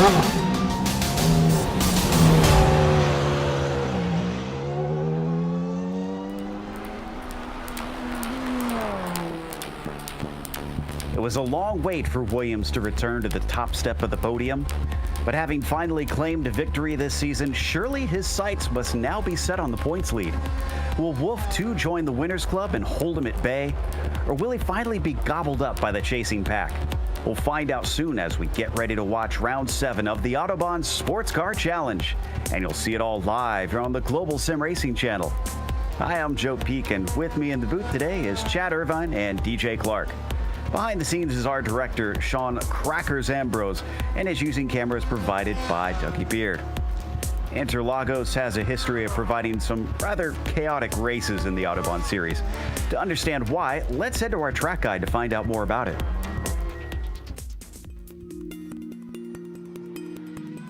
It was a long wait for Williams to return to the top step of the podium, but having finally claimed a victory this season, surely his sights must now be set on the points lead. Will Wolf too join the winners club and hold him at bay, or will he finally be gobbled up by the chasing pack? We'll find out soon as we get ready to watch round 7 of the Autobahn Sportscar Challenge, and you'll see it all live here on the Global SimRacing Channel. Hi, I'm Joe Peak, and with me in the booth today is Chad Irvine and DJ Clark. Behind the scenes is our director, Sean Crackers Ambrose, and his using cameras provided by Dougie Beard. Interlagos has a history of providing some rather chaotic races in the Autobahn series. To understand why, let's head to our track guide to find out more about it.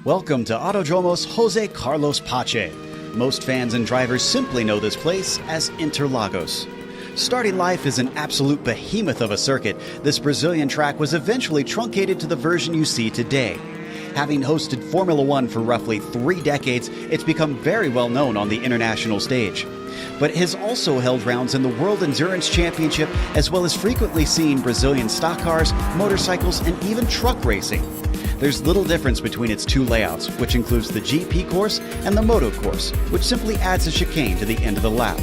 Welcome to Autodromos Jose Carlos Pache. Most fans and drivers simply know this place as Interlagos. Starting life as an absolute behemoth of a circuit, this Brazilian track was eventually truncated to the version you see today. Having hosted Formula One for roughly 3 decades, it's become very well known on the international stage. But it has also held rounds in the World Endurance Championship, as well as frequently seen Brazilian stock cars, motorcycles, and even truck racing. There's little difference between its 2 layouts, which includes the GP course and the Moto course, which simply adds a chicane to the end of the lap.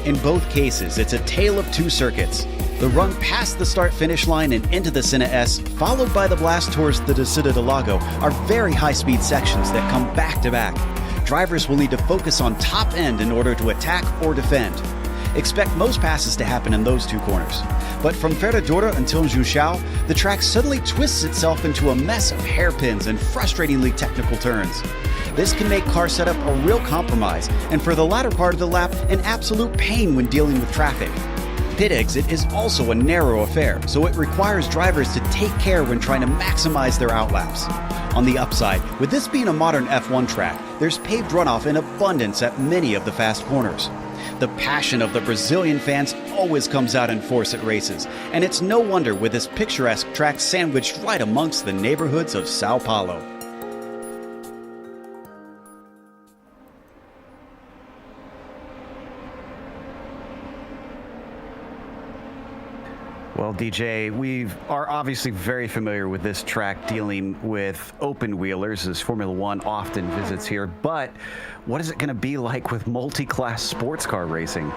In both cases, it's a tale of 2 circuits. The run past the start-finish line and into the Senna S, followed by the blast towards the Descida do Lago, are very high-speed sections that come back-to-back. Drivers will need to focus on top end in order to attack or defend. Expect most passes to happen in those 2 corners. But from Ferradura until Juchão, the track suddenly twists itself into a mess of hairpins and frustratingly technical turns. This can make car setup a real compromise, and for the latter part of the lap, an absolute pain when dealing with traffic. Pit exit is also a narrow affair, so it requires drivers to take care when trying to maximize their outlaps. On the upside, with this being a modern F1 track, there's paved runoff in abundance at many of the fast corners. The passion of the Brazilian fans always comes out in force at races, and it's no wonder with this picturesque track sandwiched right amongst the neighborhoods of Sao Paulo. Well, DJ, we are obviously very familiar with this track dealing with open wheelers, as Formula One often visits here, but what is it going to be like with multi-class sports car racing?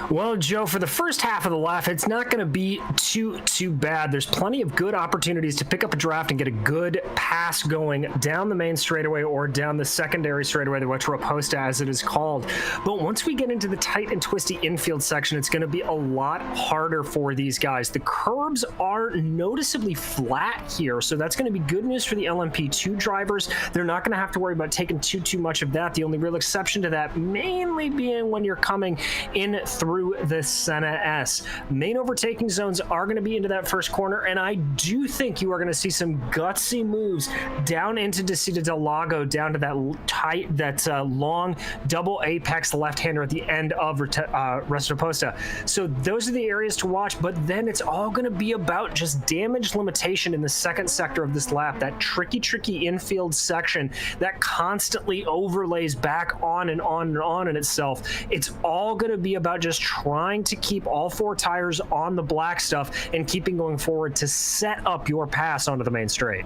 Well, Joe, for the first half of the lap, it's not going to be too bad. There's plenty of good opportunities to pick up a draft and get a good pass going down the main straightaway or down the secondary straightaway, the Autoposta as it is called. But once we get into the tight and twisty infield section, it's going to be a lot harder for these guys. The curbs are noticeably flat here, so that's going to be good news for the LMP2 drivers. They're not going to have to worry about taking too much of that. The only real exception to that mainly being when you're coming in through the Senna S. Main overtaking zones are going to be into that first corner, and I do think you are going to see some gutsy moves down into Descida do Lago, down to that long double apex left-hander at the end of Restaposta. So those are the areas to watch, but then it's all going to be about just damage limitation in the second sector of this lap, that tricky infield section that constantly overlays back on and on and on in itself. It's all going to be about just trying to keep all 4 tires on the black stuff and keeping going forward to set up your pass onto the main straight.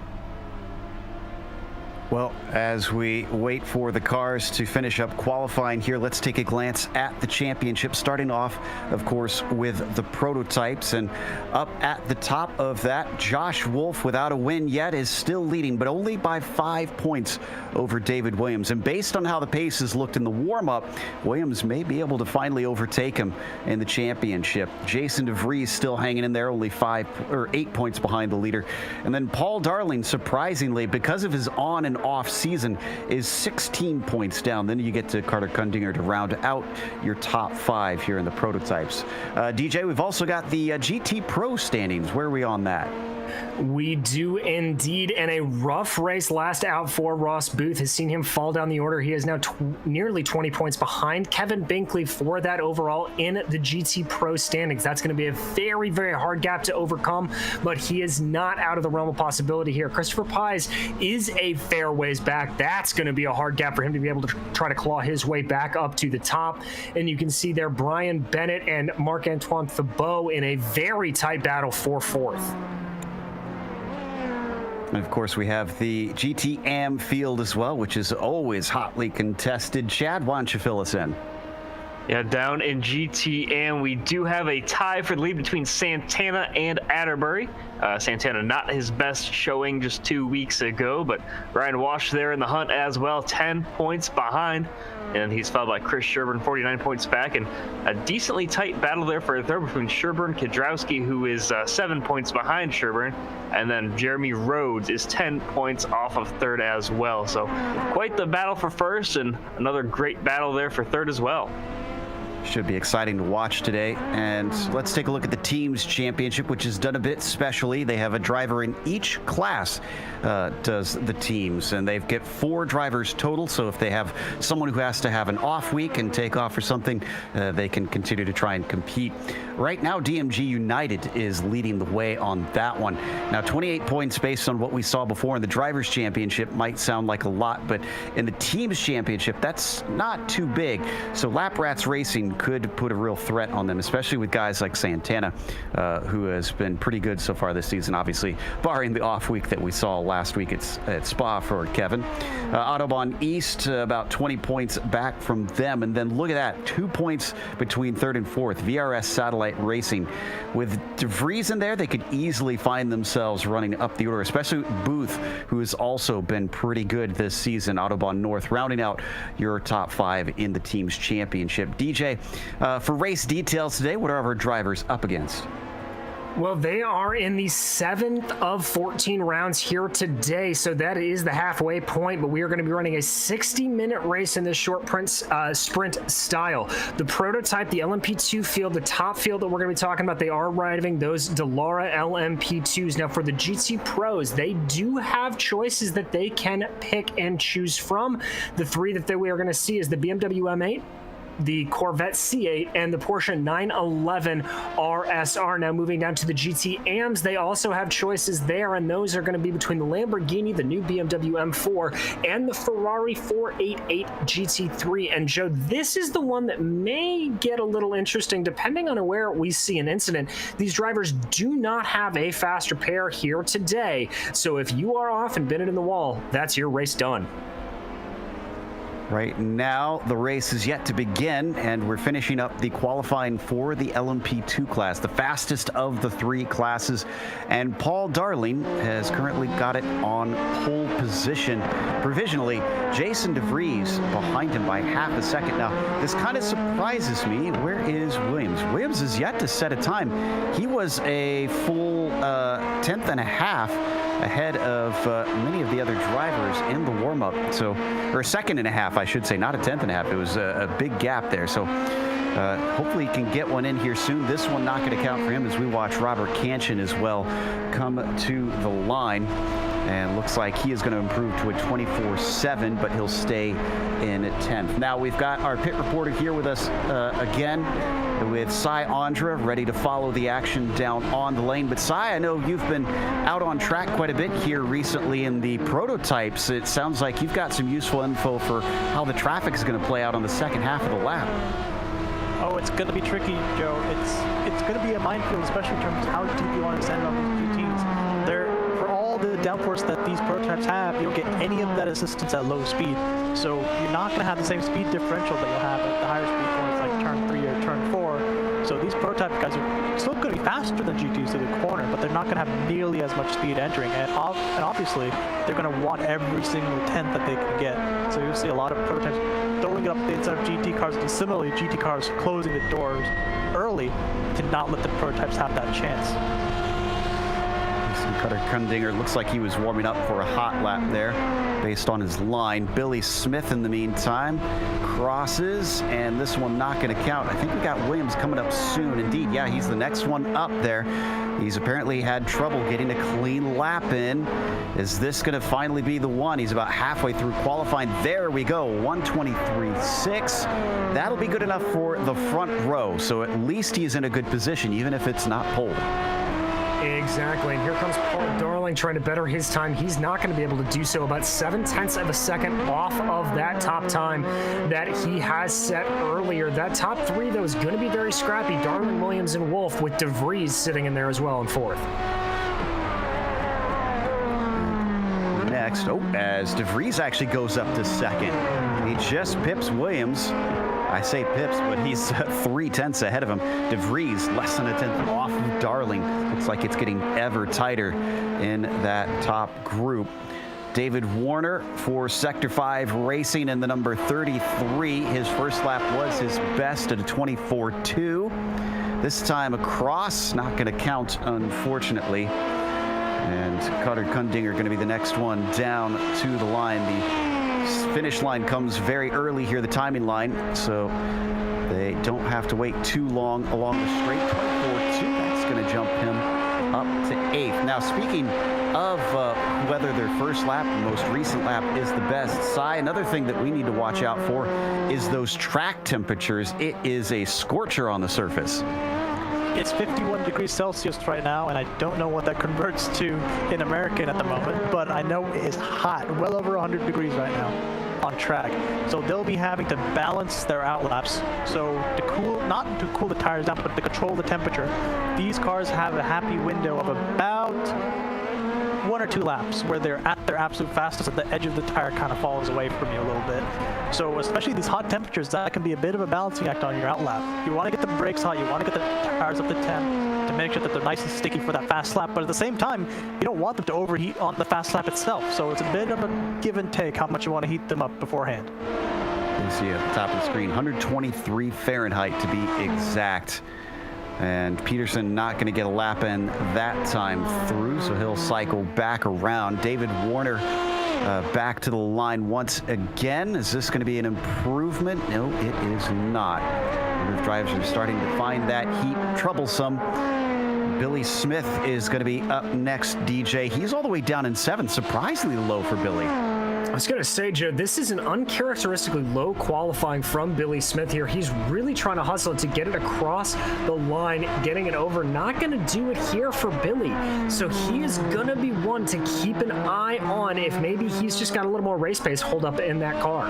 Well, as we wait for the cars to finish up qualifying here, let's take a glance at the championship, starting off, of course, with the prototypes. And up at the top of that, Josh Wolf, without a win yet, is still leading, but only by 5 points over David Williams. And based on how the pace has looked in the warm-up, Williams may be able to finally overtake him in the championship. Jason DeVries still hanging in there, only 8 points behind the leader. And then Paul Darling, surprisingly, because of his on and off season, is 16 points down. Then you get to Carter Kundinger to round out your top 5 here in the prototypes. DJ, we've also got the GT Pro standings. Where are we on that? We do indeed, and a rough race last out for Ross Booth has seen him fall down the order. He is now nearly 20 points behind Kevin Binkley for that overall in the GT Pro standings. That's going to be a very, very hard gap to overcome, but he is not out of the realm of possibility here. Christopher Pies is a fair ways back. That's going to be a hard gap for him to be able to try to claw his way back up to the top. And you can see there Brian Bennett and Marc-Antoine Thibault in a very tight battle for fourth. And of course, we have the GT Am field as well, which is always hotly contested. Chad, why don't you fill us in? Yeah, down in GTM, we do have a tie for the lead between Santana and Atterbury. Santana not his best showing just 2 weeks ago, but Ryan Walsh there in the hunt as well, 10 points behind. And he's followed by Chris Sherburne, 49 points back. And a decently tight battle there for a third between Sherburne Kidrowski, who is 7 points behind Sherburne. And then Jeremy Rhodes is 10 points off of third as well. So quite the battle for first, and another great battle there for third as well. Should be exciting to watch today. And let's take a look at the teams championship, which is done a bit specially. They have a driver in each class does the teams, and they've got 4 drivers total. So if they have someone who has to have an off week and take off or something, they can continue to try and compete. Right now, DMG United is leading the way on that one. Now, 28 points based on what we saw before in the drivers championship might sound like a lot, but in the teams championship, that's not too big. So Lap Rats Racing could put a real threat on them, especially with guys like Santana, who has been pretty good so far this season, obviously, barring the off week that we saw last week at Spa for Kevin. Autobahn East, about 20 points back from them. And then look at that, 2 points between third and fourth. VRS Satellite Racing. With DeVries in there, they could easily find themselves running up the order, especially Booth, who has also been pretty good this season. Autobahn North rounding out your top 5 in the team's championship. DJ, for race details today, what are our drivers up against? Well, they are in the 7th of 14 rounds here today, so that is the halfway point, but we are going to be running a 60-minute race in this short sprint style. The prototype, the LMP2 field, the top field that we're going to be talking about, they are riding those Dallara LMP2s. Now, for the GT Pros, they do have choices that they can pick and choose from. The 3 that we are going to see is the BMW M8, the Corvette C8, and the Porsche 911 RSR. Now moving down to the GT Ams, they also have choices there, and those are going to be between the Lamborghini, the new BMW M4, and the Ferrari 488 GT3. And Joe, this is the one that may get a little interesting depending on where we see an incident. These drivers do not have a faster pair here today, so if you are off and been it in the wall, that's your race done. Right now, the race is yet to begin, and we're finishing up the qualifying for the LMP2 class, the fastest of the 3 classes. And Paul Darling has currently got it on pole position. Provisionally, Jason DeVries behind him by half a second. Now, this kind of surprises me. Where is Williams? Williams is yet to set a time. He was a full 10th and a half ahead of many of the other drivers in the warm-up. So, or a second and a half, I should say, not a 10th and a half. It was a big gap there. So hopefully he can get one in here soon. This one not going to count for him as we watch Robert Canchin as well come to the line. And looks like he is going to improve to a 24-7, but he'll stay in at 10th. Now we've got our pit reporter here with us again, with Cy Andra, ready to follow the action down on the lane. But Cy, I know you've been out on track quite a bit here recently in the prototypes. It sounds like you've got some useful info for how the traffic is going to play out on the second half of the lap. Oh, it's going to be tricky, Joe. It's going to be a minefield, especially in terms of how deep you want to send it on these GTs. The downforce that these prototypes have, you don't get any of that assistance at low speed. So you're not going to have the same speed differential that you'll have at the higher speed points like turn 3 or turn 4. So these prototype guys are still going to be faster than GTs to the corner, but they're not going to have nearly as much speed entering. And obviously, they're going to want every single tenth that they can get. So you'll see a lot of prototypes throwing it up the inside of GT cars, and similarly, GT cars closing the doors early to not let the prototypes have that chance. And Cutter Kundinger looks like he was warming up for a hot lap there based on his line. Billy Smith, in the meantime, crosses, and this one not going to count. I think we got Williams coming up soon. Indeed, yeah, he's the next one up there. He's apparently had trouble getting a clean lap in. Is this going to finally be the one? He's about halfway through qualifying. There we go, 1:23.6. That'll be good enough for the front row, so at least he's in a good position, even if it's not pole. Exactly, and here comes Paul Darling trying to better his time. He's not going to be able to do so. About 0.7 of a second off of that top time that he has set earlier. That top three, though, is going to be very scrappy. Darling, Williams, and Wolf, with DeVries sitting in there as well in fourth. Next, as DeVries actually goes up to second. He just pips Williams. I say pips, but he's 0.3 ahead of him. DeVries, less than a tenth off of Darling. Looks like it's getting ever tighter in that top group. David Warner for Sector 5 Racing in the number 33. His first lap was his best at a 24.2. This time across, not going to count, unfortunately. And Cutter Kundinger going to be the next one down to the line. The finish line comes very early here, the timing line, so they don't have to wait too long along the straight. 24.2, that's going to jump him up to 8th. Now, speaking of whether their first lap, the most recent lap, is the best, Cy, another thing that we need to watch out for is those track temperatures. It is a scorcher on the surface. It's 51 degrees Celsius right now, and I don't know what that converts to in American at the moment, but I know it is hot, well over 100 degrees right now on track. So they'll be having to balance their outlaps. So to cool, not to cool the tires down, but to control the temperature, these cars have a happy window of about 1 or 2 laps where they're at their absolute fastest, at the edge of the tire kind of falls away from you a little bit. So especially these hot temperatures, that can be a bit of a balancing act on your outlap. You want to get the brakes hot, you want to get the tires up to temp to make sure that they're nice and sticky for that fast lap, but at the same time, you don't want them to overheat on the fast lap itself. So it's a bit of a give and take how much you want to heat them up beforehand. You see at the top of the screen, 123 Fahrenheit to be exact. And Peterson not going to get a lap in that time through, so he'll cycle back around. David Warner back to the line once again. Is this going to be an improvement? No, it is not. The drivers are starting to find that heat troublesome. Billy Smith is going to be up next, DJ. He's all the way down in 7th, surprisingly low for Billy. I was going to say, Joe, this is an uncharacteristically low qualifying from Billy Smith here. He's really trying to hustle to get it across the line, getting it over. Not going to do it here for Billy. So he is going to be one to keep an eye on if maybe he's just got a little more race pace hold up in that car.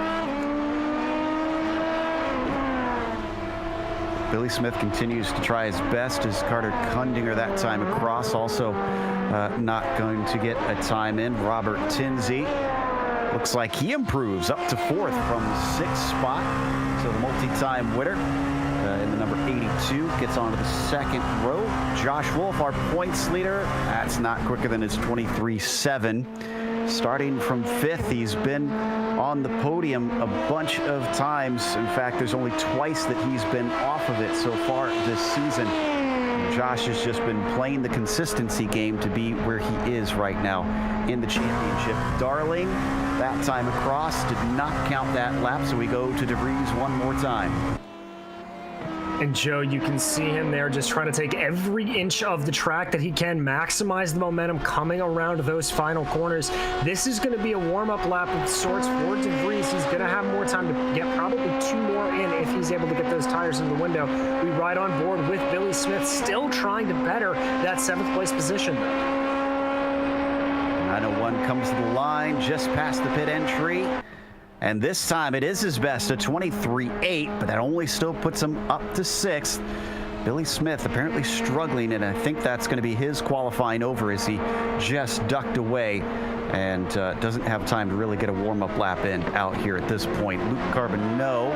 Billy Smith continues to try his best as Cutter Kundinger that time across. Also not going to get a time in. Robert Tinsey. Looks like he improves up to 4th from the 6th spot. So the multi-time winner in the number 82 gets onto the 2nd row. Josh Wolf, our points leader. That's not quicker than his 23.7. Starting from 5th, he's been on the podium a bunch of times. In fact, there's only twice that he's been off of it so far this season. Josh has just been playing the consistency game to be where he is right now in the championship. Darling, that time across, did not count that lap, so we go to DeVries one more time. And Joe, you can see him there just trying to take every inch of the track that he can, maximize the momentum coming around those final corners. This is going to be a warm-up lap of sorts for DeVries. He's going to have more time to get probably 2 more in if he's able to get those tires in the window. We ride on board with Billy Smith, still trying to better that 7th place position. 901 comes to the line just past the pit entry. And this time it is his best, a 23.8, but that only still puts him up to 6th. Billy Smith apparently struggling, and I think that's going to be his qualifying over as he just ducked away and doesn't have time to really get a warm-up lap in out here at this point. Luke Carbonneau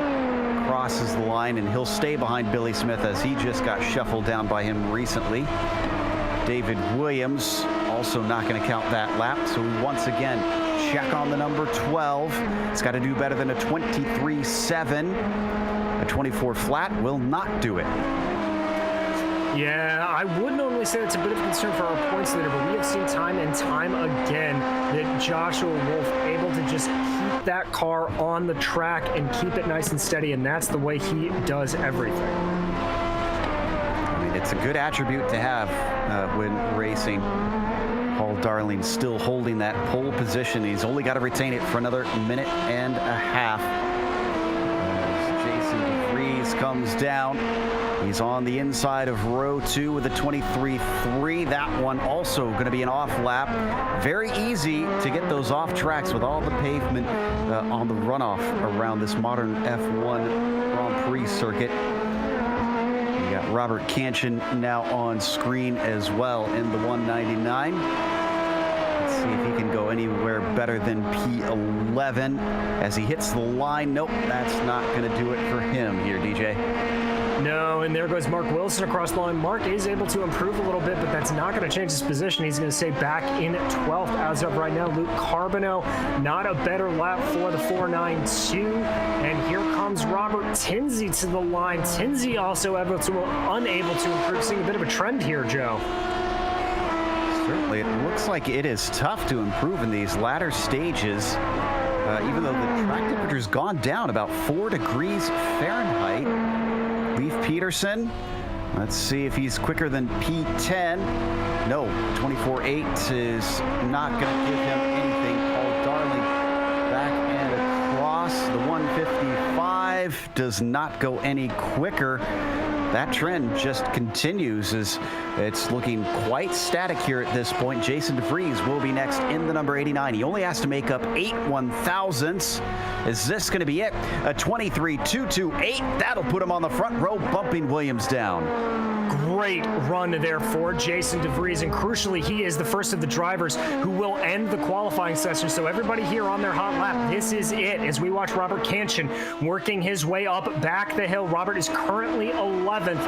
crosses the line, and he'll stay behind Billy Smith as he just got shuffled down by him recently. David Williams also not going to count that lap, so we once again check on the number 12. It's got to do better than a 23.7. A 24 flat will not do it. Yeah, I would normally say that's a bit of a concern for our points leader, but we have seen time and time again that Joshua Wolf able to just keep that car on the track and keep it nice and steady, and that's the way he does everything. I mean, it's a good attribute to have when racing. Paul Darling still holding that pole position. He's only got to retain it for another minute and a half. As Jason DeVries comes down. He's on the inside of row 2 with a 23.3. That one also going to be an off lap. Very easy to get those off tracks with all the pavement on the runoff around this modern F1 Grand Prix circuit. You got Robert Kanchan now on screen as well in the 199. Let's see if he can go anywhere better than P11 as he hits the line. Nope, that's not going to do it for him here, DJ. No, and there goes Mark Wilson across the line. Mark is able to improve a little bit, but that's not going to change his position. He's going to stay back in 12th as of right now. Luke Carbonneau, not a better lap for the 492. And here comes Robert Tinsey to the line. Tinsey also unable to improve. Seeing a bit of a trend here, Joe. Certainly, it looks like it is tough to improve in these latter stages, even though the track temperature's gone down about 4 degrees Fahrenheit. Leif Peterson, let's see if he's quicker than P10. No, 24.8 is not going to give him anything. Paul Darling back and across. The 155 does not go any quicker. That trend just continues as it's looking quite static here at this point. Jason DeVries will be next in the number 89. He only has to make up 8 1/1000ths. Is this going to be it? A 23.228. That'll put him on the front row, bumping Williams down. Great run there for Jason DeVries, and crucially, he is the first of the drivers who will end the qualifying session. So everybody here on their hot lap, this is it. As we watch Robert Kanchan working his way up back the hill. Robert is currently 11th,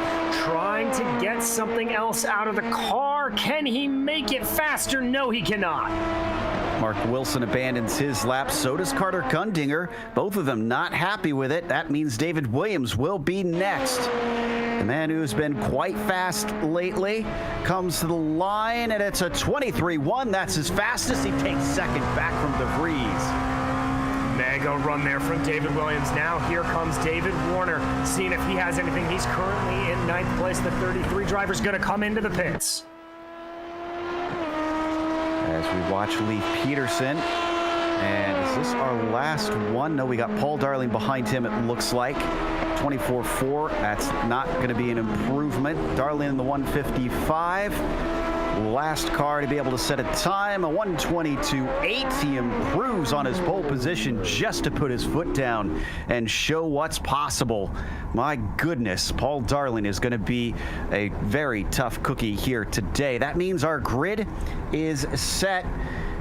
trying to get something else out of the car. Can he make it faster? No, he cannot. Mark Wilson abandons his lap. So does Carter Kundinger. Both of them not happy with it. That means David Williams will be next. The man who's been quite fast lately comes to the line, and it's a 23.1. That's his fastest. He takes second back from DeVries. Mega run there from David Williams. Now here comes David Warner, seeing if he has anything. He's currently in 9th place. The 33 driver's going to come into the pits. As we watch Leif Peterson. And is this our last one? No, we got Paul Darling behind him, it looks like. 24.4. That's not going to be an improvement. Darling in the 155. Last car to be able to set a time, a 122.8. He improves on his pole position just to put his foot down and show what's possible. My goodness, Paul Darling is going to be a very tough cookie here today. That means our grid is set.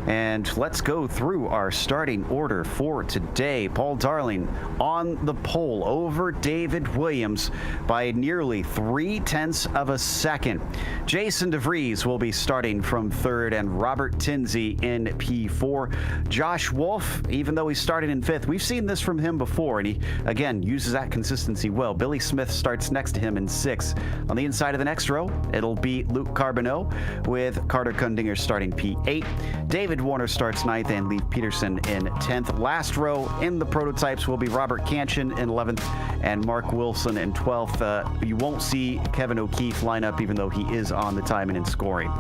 And let's go through our starting order for today. Paul Darling on the pole over David Williams by nearly 0.3 of a second. Jason DeVries will be starting from 3rd and Robert Tinsey in P4. Josh Wolf, even though he's starting in 5th, we've seen this from him before, and he, again, uses that consistency well. Billy Smith starts next to him in 6th. On the inside of the next row, it'll be Luke Carbonneau with Carter Kundinger starting P8. David Warner starts 9th and Leif Peterson in 10th. Last row in the prototypes will be Robert Kanchan in 11th and Mark Wilson in 12th. You won't see Kevin O'Keefe line up, even though he is on the timing and scoring.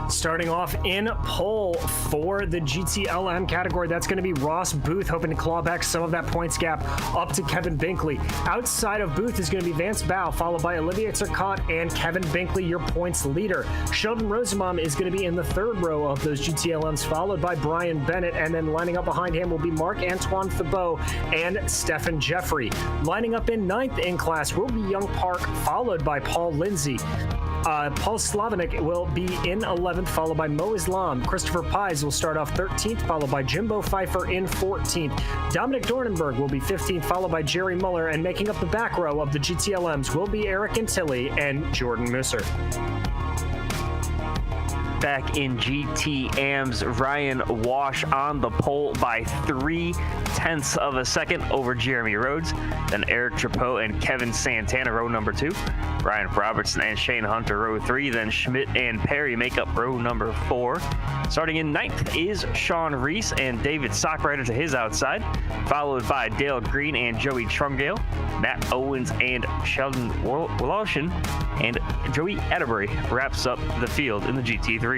Starting off in pole for the GTLM category, that's going to be Ross Booth, hoping to claw back some of that points gap up to Kevin Binkley. Outside of Booth is going to be Vance Bow, followed by Olivier Turcotte and Kevin Binkley, your points leader. Sheldon Rosenbaum is going to be in the 3rd row of those GTLMs, followed by Brian Bennett, and then lining up behind him will be Marc-Antoine Thibault and Stephen Jeffrey. Lining up in 9th in class will be Young Park, followed by Paul Lindsay. Paul Slavanik will be in 11th, followed by Mo Islam. Christopher Pies will start off 13th, followed by Jimbo Pfeiffer in 14th. Dominic Dornenberg will be 15th, followed by Jerry Muller, and making up the back row of the GTLMs will be Eric Antilli and Jordan Musser. back in GTM's Ryan Wash on the pole by 0.3 of a second over Jeremy Rhodes. Then Eric Trapeau and Kevin Santana, row number 2. Ryan Robertson and Shane Hunter, row 3. Then Schmidt and Perry make up row number 4. Starting in 9th is Sean Reese and David Sockrider to his outside, followed by Dale Green and Joey Trungale, Matt Owens and Sheldon Woloshin, and Joey Atterbury wraps up the field in the GT3s.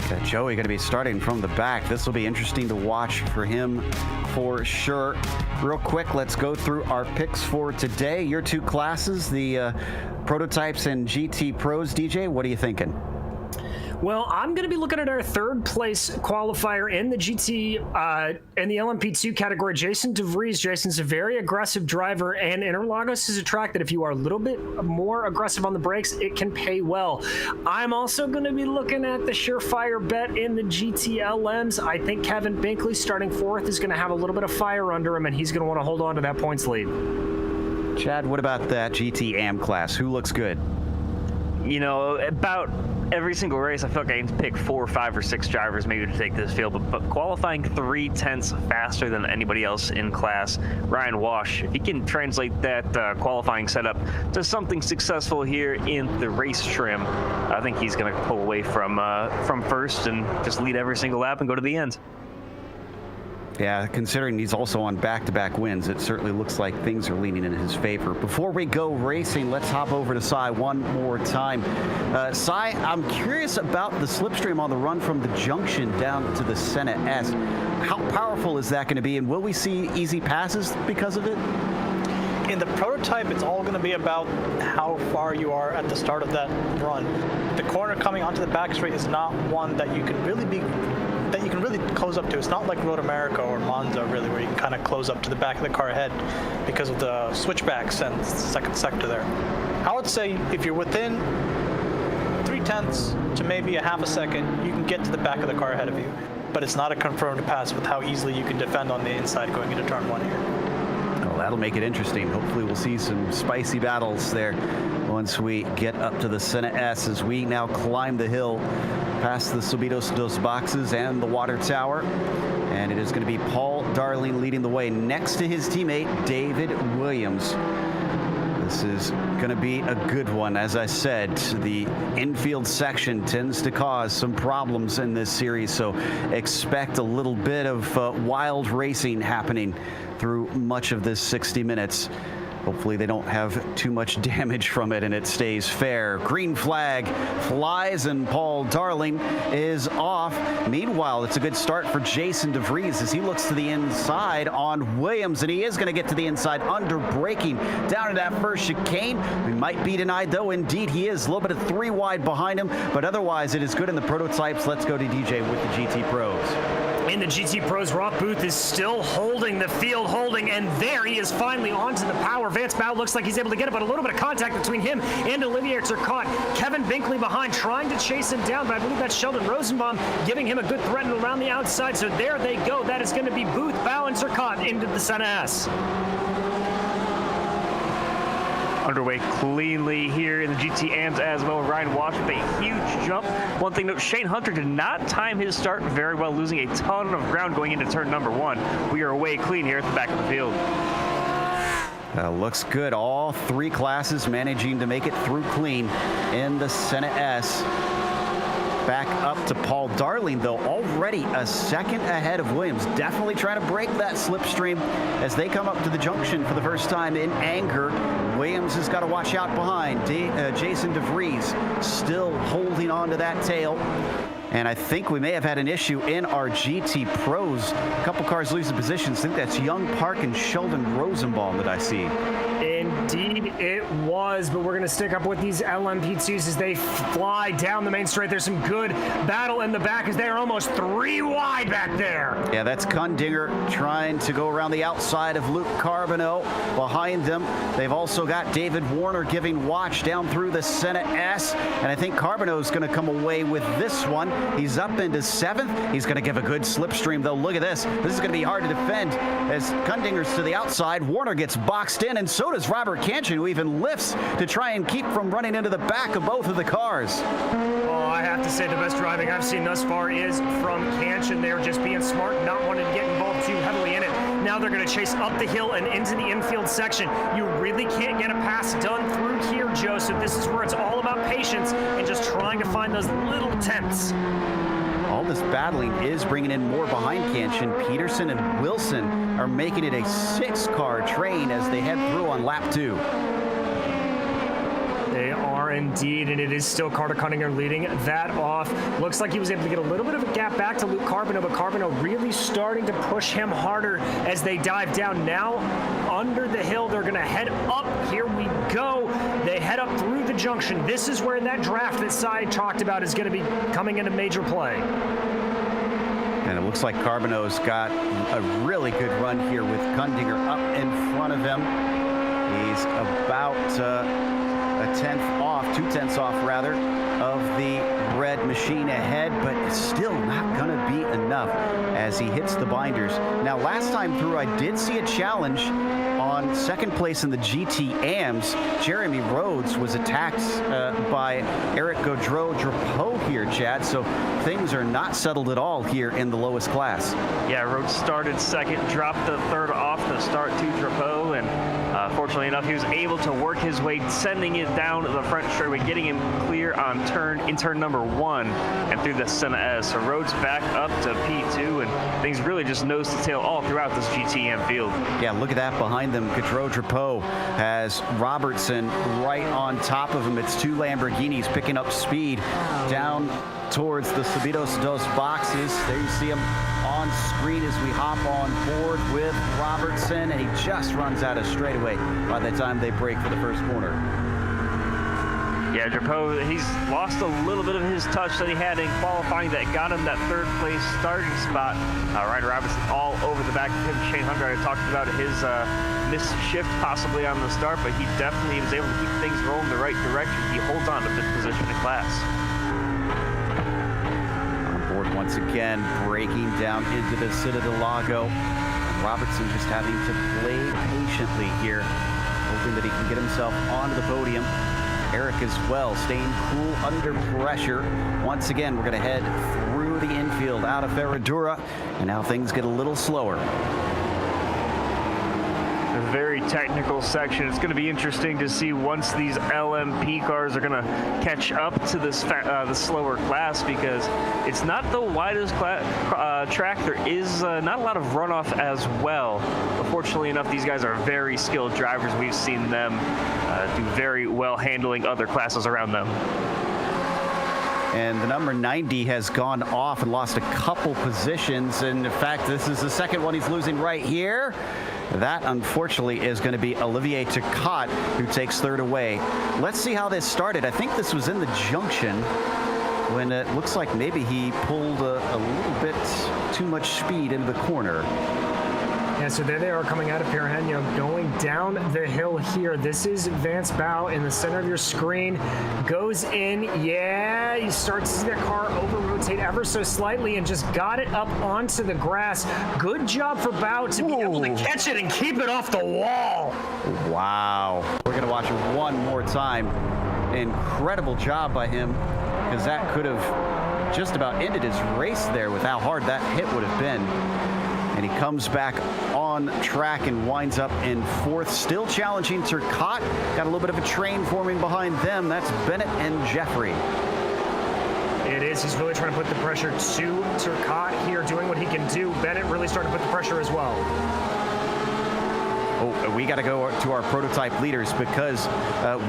Got Joey going to be starting from the back. This will be interesting to watch for him for sure. Real quick, let's go through our picks for today. Your 2 classes, the prototypes and GT Pros. DJ, what are you thinking? Well, I'm going to be looking at our 3rd place qualifier in the GT in the LMP2 category, Jason DeVries. Jason's a very aggressive driver, and Interlagos is a track that if you are a little bit more aggressive on the brakes, it can pay well. I'm also going to be looking at the surefire bet in the GTLMs. I think Kevin Binkley starting 4th is going to have a little bit of fire under him, and he's going to want to hold on to that points lead. Chad, what about that GT AM class? Who looks good? You know, about every single race, I feel like I can pick 4, 5, or 6 drivers maybe to take this field, but qualifying 0.3 faster than anybody else in class, Ryan Wash, if he can translate that qualifying setup to something successful here in the race trim, I think he's going to pull away from first and just lead every single lap and go to the end. Yeah, considering he's also on back-to-back wins, it certainly looks like things are leaning in his favor. Before we go racing, let's hop over to Cy one more time. Cy, I'm curious about the slipstream on the run from the junction down to the Senna S. How powerful is that going to be, and will we see easy passes because of it? In the prototype, it's all going to be about how far you are at the start of that run. The corner coming onto the back straight is not one that you can really close up to. It's not like Road America or Monza, really, where you can kind of close up to the back of the car ahead because of the switchbacks and second sector there. I would say if you're within 0.3 to maybe a half a second, you can get to the back of the car ahead of you. But it's not a confirmed pass with how easily you can defend on the inside going into turn 1 here. Well, that'll make it interesting. Hopefully we'll see some spicy battles there once we get up to the Senna S as we now climb the hill past the Subidos dos Boxes and the water tower. And it is going to be Paul Darling leading the way next to his teammate, David Williams. This is going to be a good one. As I said, the infield section tends to cause some problems in this series, so expect a little bit of wild racing happening through much of this 60 minutes. Hopefully they don't have too much damage from it and it stays fair. Green flag flies and Paul Darling is off. Meanwhile, it's a good start for Jason DeVries as he looks to the inside on Williams, and he is going to get to the inside under braking down to that first chicane. We might be denied though. Indeed he is. A little bit of 3 wide behind him, but otherwise it is good in the prototypes. Let's go to DJ with the GT Pros. In the GT Pros, Roth Booth is still holding the field, and there he is finally onto the power. Vance Bow looks like he's able to get it, but a little bit of contact between him and Olivier Turcotte. Kevin Binkley behind, trying to chase him down, but I believe that's Sheldon Rosenbaum giving him a good threat around the outside. So there they go. That is going to be Booth, Bow, and Turcotte into the Senna S. Underway cleanly here in the GTMs as well. Ryan Wash with a huge jump. One thing note, Shane Hunter did not time his start very well, losing a ton of ground going into turn number 1. We are away clean here at the back of the field. Looks good. All 3 classes managing to make it through clean in the Senna S. Back up to Paul Darling, though, already a second ahead of Williams. Definitely trying to break that slipstream as they come up to the junction for the first time in anger. Williams has got to watch out behind. Jason DeVries still holding on to that tail. And I think we may have had an issue in our GT Pros. A couple cars losing positions. I think that's Young Park and Sheldon Rosenbaum that I see. Indeed it was, but we're going to stick up with these LMP2s as they fly down the main straight. There's some good battle in the back as they're almost 3 wide back there. Yeah, that's Kundinger trying to go around the outside of Luke Carbonneau. Behind them, they've also got David Warner giving watch down through the Senna S, and I think Carbonneau's going to come away with this one. He's up into 7th. He's going to give a good slipstream, though. Look at this. This is going to be hard to defend as Kundinger's to the outside. Warner gets boxed in, and so does Robert for Kanchan, who even lifts to try and keep from running into the back of both of the cars. Oh, I have to say the best driving I've seen thus far is from Kanchan. They're just being smart, not wanting to get involved too heavily in it. Now they're going to chase up the hill and into the infield section. You really can't get a pass done through here, Joe, so this is where it's all about patience and just trying to find those little tenths. All this battling is bringing in more behind Kanchan. Peterson and Wilson are making it a 6-car train as they head through on lap 2. They are indeed, and it is still Carter Cunningham leading that off. Looks like he was able to get a little bit of a gap back to Luke Carbonneau, but Carbonneau really starting to push him harder as they dive down. Now under the hill, they're going to head up. Here we go. They head up through the junction. This is where that draft that Cy talked about is going to be coming into major play. And it looks like Carbonneau's got a really good run here with Kundinger up in front of him. He's about a 10th off, 2/10 off rather, of the red machine ahead, but it's still not going to be enough as he hits the binders. Now, last time through, I did see a challenge on second place in the GT AMs. Jeremy Rhodes was attacked by Eric Gaudreau-Drapeau here, Chad, so things are not settled at all here in the lowest class. Yeah, Rhodes started second, dropped the third off the start to Drapeau, and fortunately enough, he was able to work his way, sending it down the front straightaway, getting him clear on turn number 1 and through the Senna S. So Rhodes back up to P2, and things really just nose to tail all throughout this GTM field. Yeah, look at that behind them. Gaudreau-Drapeau has Robertson right on top of him. It's 2 Lamborghinis picking up speed down towards the Subidos dos boxes. There you see him on screen as we hop on board with Robertson, and he just runs out of straightaway by the time they break for the first corner. Yeah, Drapeau, he's lost a little bit of his touch that he had in qualifying that got him that third place starting spot. Ryan Robinson all over the back of him. Shane Hunter, I talked about his missed shift possibly on the start, but he definitely was able to keep things rolling the right direction. He holds on to fifth position in class. On board once again, breaking down into the Interlagos. Robertson just having to play patiently here, hoping that he can get himself onto the podium. Eric as well, staying cool under pressure. Once again, we're going to head through the infield out of Ferradura, and now things get a little slower. A very technical section. It's going to be interesting to see once these LMP cars are going to catch up to this the slower class, because it's not the widest track. There is not a lot of runoff as well. But fortunately enough, these guys are very skilled drivers. We've seen them do very well handling other classes around them. And the number 90 has gone off and lost a couple positions. And in fact, this is the second one he's losing right here. That, unfortunately, is going to be Olivier Turcotte, who takes third away. Let's see how this started. I think this was in the junction when it looks like maybe he pulled a little bit too much speed into the corner. Yeah, so there they are coming out of Pirreño, going down the hill here. This is Vance Bow in the center of your screen. Goes in, yeah, you start to see the car over-rotate ever so slightly and just got it up onto the grass. Good job for Bow to be able to catch it and keep it off the wall. Wow. We're going to watch it one more time. Incredible job by him, because that could have just about ended his race there with how hard that hit would have been. And he comes back on track and winds up in fourth, still challenging Turcotte. Got a little bit of a train forming behind them. That's Bennett and Jeffrey. It is. He's really trying to put the pressure to Turcotte here, doing what he can do. Bennett really starting to put the pressure as well. Oh, we got to go to our prototype leaders, because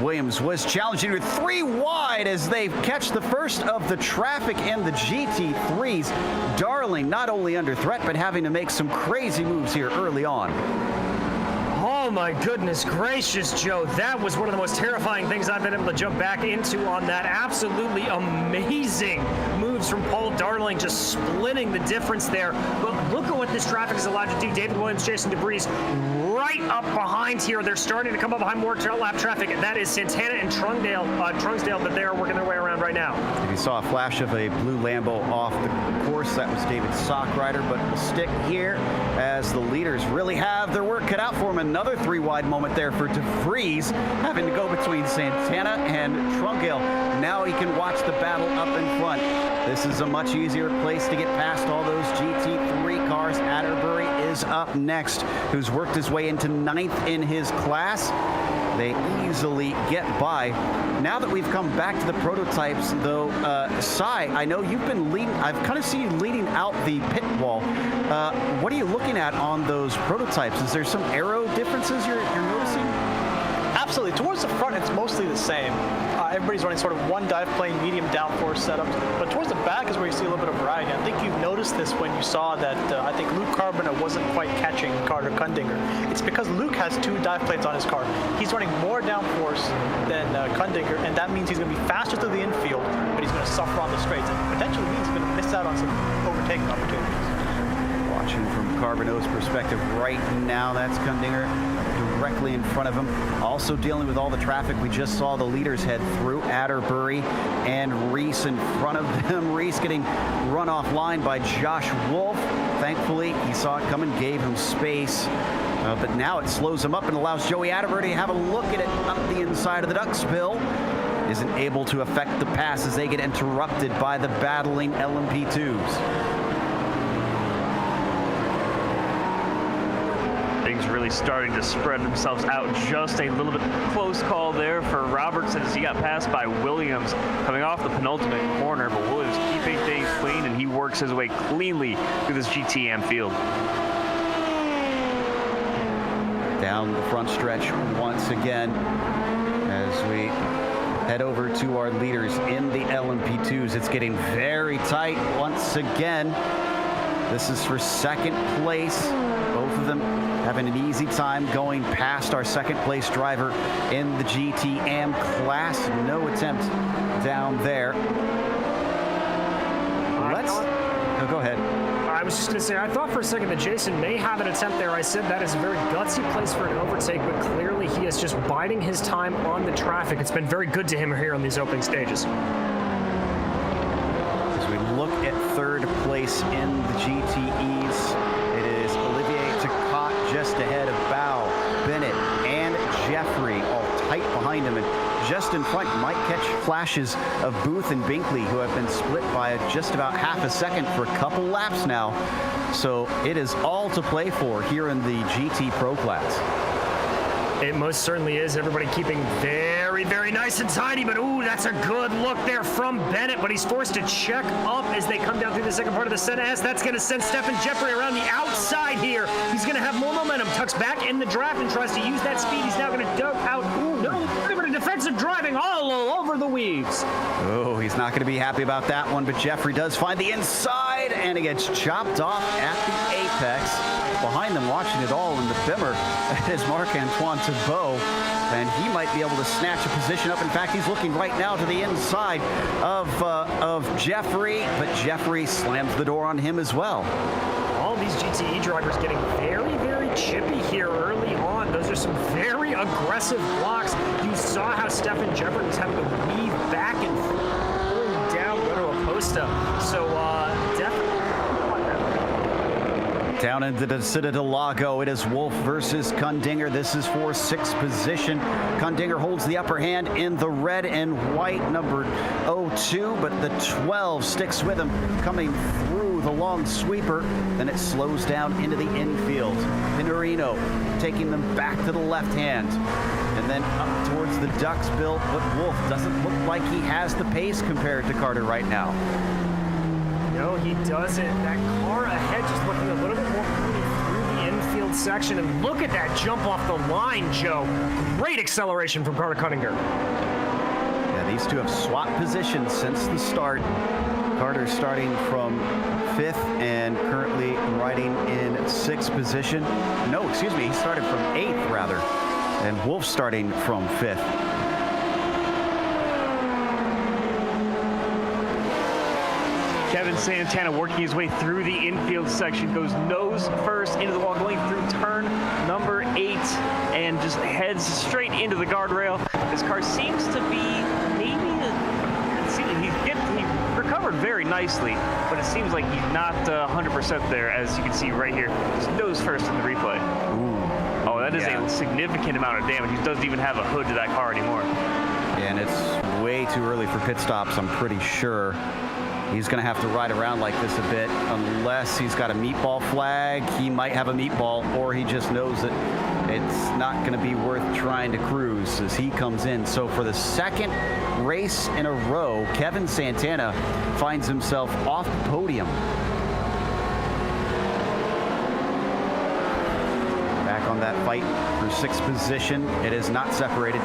Williams was challenging with 3 wide as they catch the first of the traffic in the GT3s. Darling not only under threat, but having to make some crazy moves here early on. Oh my goodness gracious, Joe. That was one of the most terrifying things I've been able to jump back into on that. Absolutely amazing moves from Paul Darling, just splitting the difference there. But look at what this traffic is allowed to do. David Williams, Jason DeBreeze, right right up behind here. They're starting to come up behind more lap traffic. That is Santana and Trungsdale that they are working their way around right now. If you saw a flash of a blue Lambo off the course, that was David Sockrider, but we'll stick here as the leaders really have their work cut out for them. Another 3-wide moment there for DeVries, having to go between Santana and Trungsdale. Now he can watch the battle up in front. This is a much easier place to get past all those GT3 cars. Atterbury is up next, who's worked his way into 9th in his class. They easily get by. Now that we've come back to the prototypes, though, Sai, I know you've been leading. I've kind of seen you leading out the pit wall. What are you looking at on those prototypes? Is there some aero differences you're noticing? Absolutely. Towards the front, it's mostly the same. Everybody's running sort of one dive plane, medium downforce setups. But towards the back is where you see a little bit of variety. I think you've noticed this when you saw that I think Luke Carbona wasn't quite catching Carter Kundinger. It's because Luke has 2 dive planes on his car. He's running more downforce than Kundinger, and that means he's going to be faster through the infield, but he's going to suffer on the straights. And potentially means he's going to miss out on some overtaking opportunities. Watching from Carbono's perspective right now, that's Kundinger directly in front of him. Also dealing with all the traffic. We just saw the leaders head through Atterbury and Reese in front of them. Reese getting run offline by Josh Wolf. Thankfully, he saw it coming, gave him space. But now it slows him up and allows Joey Atterbury to have a look at it up the inside of the Duckspill. Isn't able to affect the pass as they get interrupted by the battling LMP2s. Things really starting to spread themselves out just a little bit. Close call there for Robertson as he got passed by Williams coming off the penultimate corner, but Williams keeping things clean, and he works his way cleanly through this GTM field. Down the front stretch once again as we head over to our leaders in the LMP2s. It's getting very tight once again. This is for second place. Both of them having an easy time going past our second place driver in the GTM class. No attempt down there. Go ahead. I was just going to say, I thought for a second that Jason may have an attempt there. I said that is a very gutsy place for an overtake, but clearly he is just biding his time on the traffic. It's been very good to him here on these opening stages. As we look at third place in the GTEs, it is Olivier Tacot just ahead of Bow, Bennett, and Jeffrey, all tight behind him. And just in front, you might catch flashes of Booth and Binkley, who have been split by just about half a second for a couple laps now. So it is all to play for here in the GT Pro class. It most certainly is. Everybody keeping very, very nice and tidy, but ooh, that's a good look there from Bennett, but he's forced to check up as they come down through the second part of the set S. That's going to send Stephen Jeffrey around the outside here. He's going to have more momentum, tucks back in the draft and tries to use that speed. He's now going to duck out. Ooh, no, defensive driving all over the weaves. Oh, he's not going to be happy about that one, but Jeffrey does find the inside, and he gets chopped off at the apex. Behind them, watching it all in the Bimmer, is Marc-Antoine Thibault, and he might be able to snatch a position up. In fact, he's looking right now to the inside of Jeffrey, but Jeffrey slams the door on him as well. All these GTE drivers getting very, very chippy here early on. Those are some very aggressive blocks. You saw how Stephen Jeffrey was having to weave back and pulling down Roto Acosta. So definitely. Down into the Citadel Lago, it is Wolf versus Kundinger. This is for 6th position. Kundinger holds the upper hand in the red and white number 02, but the 12 sticks with him coming through the long sweeper. Then it slows down into the infield. Pinorino taking them back to the left hand. And then up towards the Ducksbill, but Wolf doesn't look like he has the pace compared to Carter right now. No, he doesn't. That car ahead just looking a little bit more through the infield section. And look at that jump off the line, Joe. Great acceleration from Carter Kundinger. Yeah, these two have swapped positions since the start. Carter starting from 5th and currently riding in 6th position. No, excuse me, he started from 8th rather. And Wolf starting from 5th. Kevin Santana working his way through the infield section, goes nose first into the wall, going through turn number 8, and just heads straight into the guardrail. This car seems to be he recovered very nicely, but it seems like he's not 100% there, as you can see right here. Just nose first in the replay. Ooh. Oh, that is a significant amount of damage. He doesn't even have a hood to that car anymore. And it's way too early for pit stops, I'm pretty sure. He's going to have to ride around like this a bit, unless he's got a meatball flag. He might have a meatball, or he just knows that it's not going to be worth trying to cruise as he comes in. So for the second race in a row, Kevin Santana finds himself off the podium. Back on that fight for 6th position. It is not separated.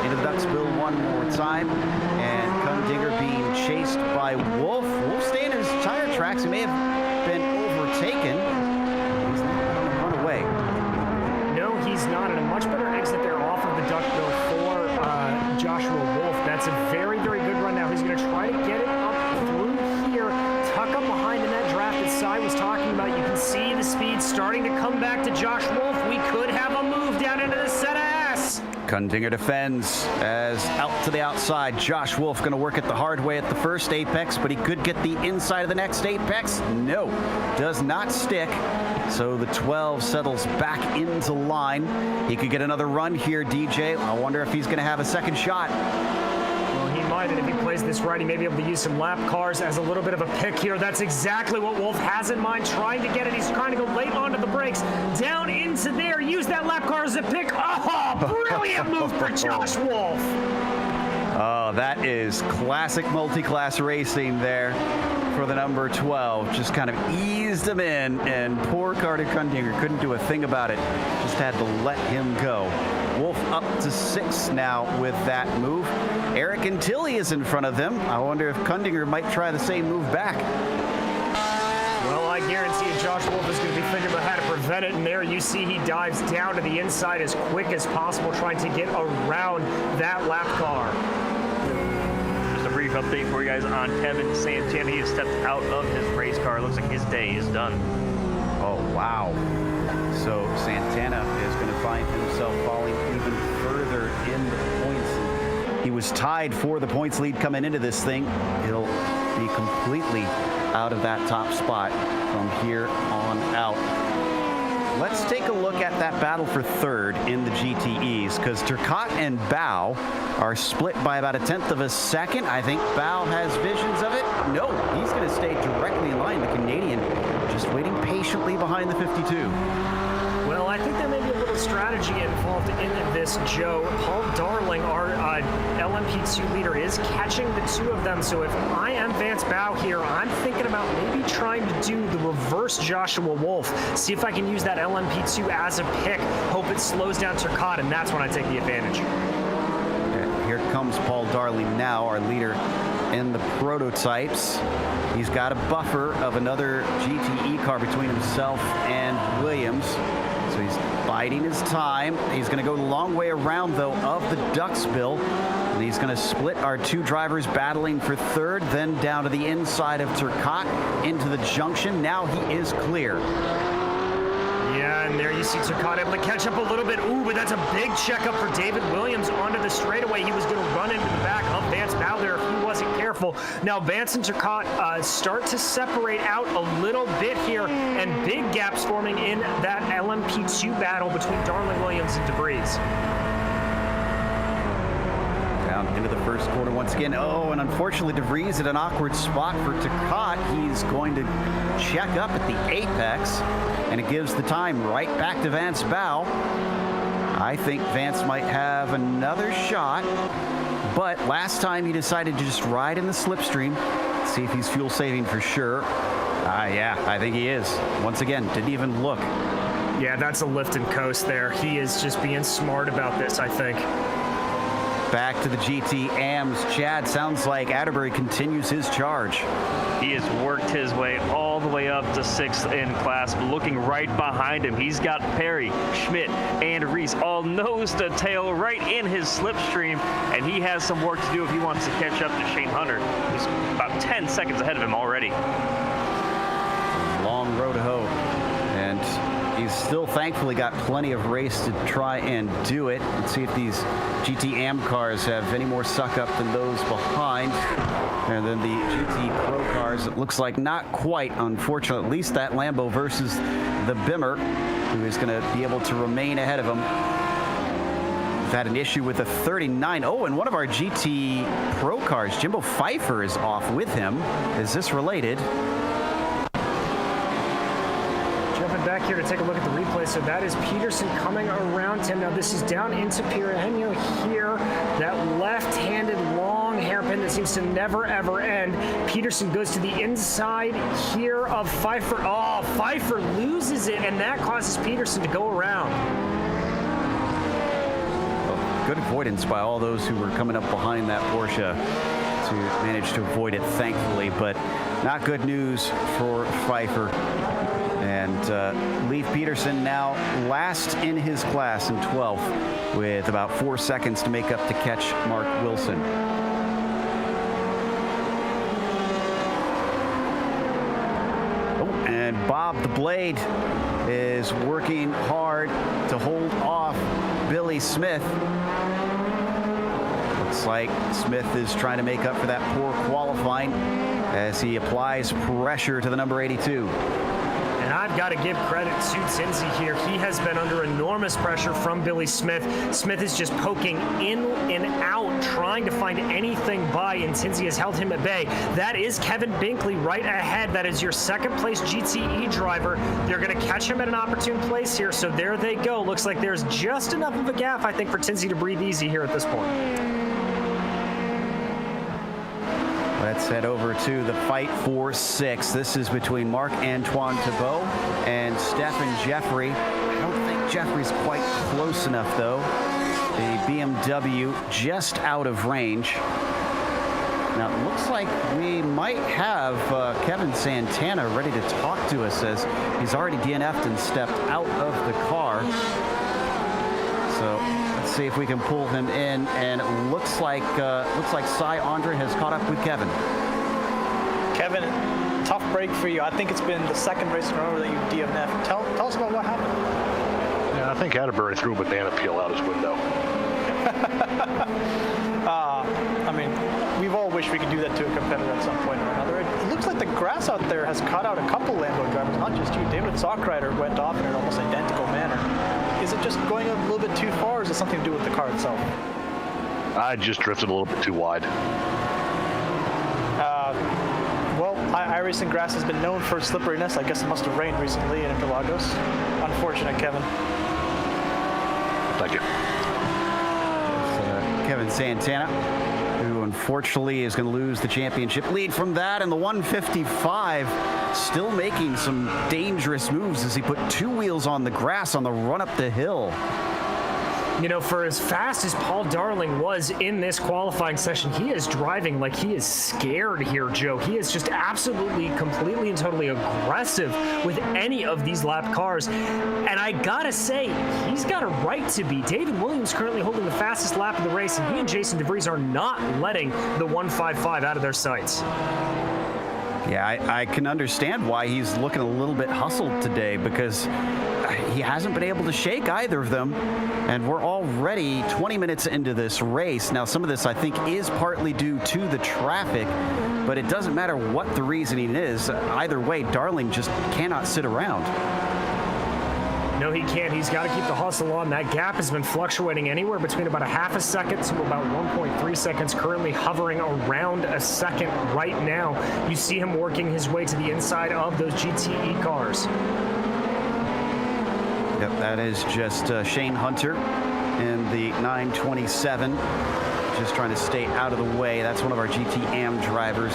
Into the Ducksville one more time, and Kundinger being chased by Wolf. Wolf staying in his tire tracks. He may have been overtaken. He's not going to run away. No, he's not. And a much better exit there off of the Duckville for Joshua Wolf. That's a very, very good run now. He's going to try to get it up through here, tuck up behind in that draft that Cy was talking about. You can see the speed starting to come back to Josh Wolf. We could have a move down into the set of S. Kundinger defends as out to the outside. Josh Wolf going to work it the hard way at the first apex, but he could get the inside of the next apex. No, does not stick. So the 12 settles back into line. He could get another run here, DJ. I wonder if he's going to have a second shot. Well, he might, and if he plays this right, he may be able to use some lap cars as a little bit of a pick here. That's exactly what Wolf has in mind, trying to get it. He's trying to go late onto the brakes, down into there, use that lap car as a pick. Oh, brilliant move for Josh Wolf. Oh, that is classic multi-class racing there for the number 12. Just kind of eased him in, and poor Carter Kundinger couldn't do a thing about it. Just had to let him go. Wolf up to 6th now with that move. Eric Antilli is in front of them. I wonder if Kundinger might try the same move back. Well, I guarantee you Josh Wolf is going to be thinking about how to prevent it, and there you see he dives down to the inside as quick as possible, trying to get around that lap car. Just a brief update for you guys on Kevin Santana. He has stepped out of his race car. Looks like his day is done. Oh, wow. So Santana is going to find himself falling even further in the points. He was tied for the points lead coming into this thing. He'll be completely out of that top spot from here on out. Let's take a look at that battle for 3rd in the GTEs, because Turcotte and Bao are split by about 1/10 of a second. I think Bao has visions of it. No, he's going to stay directly in line. The Canadian just waiting patiently behind the 52. Well, I think there may be a little strategy involved in this, Joe. Paul Darling, our LMP2 leader, is catching the 2 of them. So if I am Vance Bao here, I'm thinking about maybe trying to do the reverse Joshua Wolf. See if I can use that LMP2 as a pick. Hope it slows down Turcotte, and that's when I take the advantage. Here comes Paul Darling now, our leader in the prototypes. He's got a buffer of another GTE car between himself and Williams. So he's biding his time. He's going to go the long way around, though, of the Ducksville. And he's going to split our 2 drivers battling for 3rd, then down to the inside of Turcotte into the junction. Now he is clear. Yeah, and there you see Turcotte able to catch up a little bit. Ooh, but that's a big checkup for David Williams onto the straightaway. He was going to run into the back of Vance Bao there if he wasn't careful. Now, Vance and Turcotte start to separate out a little bit here, and big gaps forming in that LMP2 battle between Darling Williams and DeVries. Down into the first corner once again. Oh, and unfortunately, DeVries at an awkward spot for Turcotte. He's going to check up at the apex, and it gives the time right back to Vance Bao. I think Vance might have another shot, but last time he decided to just ride in the slipstream, see if he's fuel saving for sure. Yeah, I think he is. Once again, didn't even look. Yeah, that's a lift and coast there. He is just being smart about this, I think. back to the GT AMs. Chad, sounds like Atterbury continues his charge. He has worked his way all the way up to 6th in class. Looking right behind him, he's got Perry, Schmidt, and Reese all nose to tail right in his slipstream, and he has some work to do if he wants to catch up to Shane Hunter, who's about 10 seconds ahead of him already. Long road to hoe, and he's still thankfully got plenty of race to try and do it. Let's see if these GT AM cars have any more suck up than those behind. And then the GT Pro cars, it looks like not quite, unfortunately. At least that Lambo versus the Bimmer, who is going to be able to remain ahead of him. We've had an issue with the 39. Oh, and one of our GT Pro cars, Jimbo Pfeiffer, is off with him. Is this related? Back here to take a look at the replay. So that is Peterson coming around him. Now this is down into Piragno here. That left-handed long hairpin that seems to never ever end. Peterson goes to the inside here of Pfeiffer. Oh, Pfeiffer loses it, and that causes Peterson to go around. Well, good avoidance by all those who were coming up behind that Porsche to manage to avoid it, thankfully, but not good news for Pfeiffer. And leave Peterson now last in his class in 12th with about 4 seconds to make up to catch Mark Wilson. Oh, and Bob the Blade is working hard to hold off Billy Smith. Looks like Smith is trying to make up for that poor qualifying as he applies pressure to the number 82. And I've got to give credit to Tinsley here. He has been under enormous pressure from Billy Smith. Smith is just poking in and out, trying to find anything by, and Tinsley has held him at bay. That is Kevin Binkley right ahead. That is your second place GTE driver. They're going to catch him at an opportune place here, so there they go. Looks like there's just enough of a gap, I think, for Tinsley to breathe easy here at this point. Let's head over to the fight for 6. This is between Marc-Antoine Thibault and Stefan Jeffrey. I don't think Jeffrey's quite close enough, though. The BMW just out of range. Now, it looks like we might have Kevin Santana ready to talk to us, as he's already DNF'd and stepped out of the car. So let's see if we can pull him in, and it looks like Cy Andre has caught up with Kevin. Kevin, tough break for you. I think it's been the second race in a row that you DNF'd. Tell us about what happened. Yeah, I think Atterbury threw a banana peel out his window. I mean, we've all wished we could do that to a competitor at some point or another. It looks like the grass out there has cut out a couple Lambo drivers, not just you. David Sockrider went off in an almost identical manner. Is it just going a little bit too far, or is it something to do with the car itself? I just drifted a little bit too wide. Well, iRacing grass has been known for its slipperiness. I guess it must have rained recently in Interlagos. Unfortunate, Kevin. Thank you. Kevin Santana, who unfortunately is going to lose the championship lead from that, and the 155 still making some dangerous moves as he put 2 wheels on the grass on the run up the hill. You know, for as fast as Paul Darling was in this qualifying session, he is driving like he is scared here, Joe. He is just absolutely, completely, and totally aggressive with any of these lap cars. And I gotta say, he's got a right to be. David Williams currently holding the fastest lap of the race, and he and Jason DeVries are not letting the 155 out of their sights. Yeah, I can understand why he's looking a little bit hustled today, because he hasn't been able to shake either of them, and we're already 20 minutes into this race. Now, some of this, I think, is partly due to the traffic, but it doesn't matter what the reasoning is. Either way, Darling just cannot sit around. No, he can't. He's got to keep the hustle on. That gap has been fluctuating anywhere between about a half a second to about 1.3 seconds, currently hovering around a second right now. You see him working his way to the inside of those GTE cars. Yep, that is just Shane Hunter in the 927, just trying to stay out of the way. That's one of our GT AM drivers.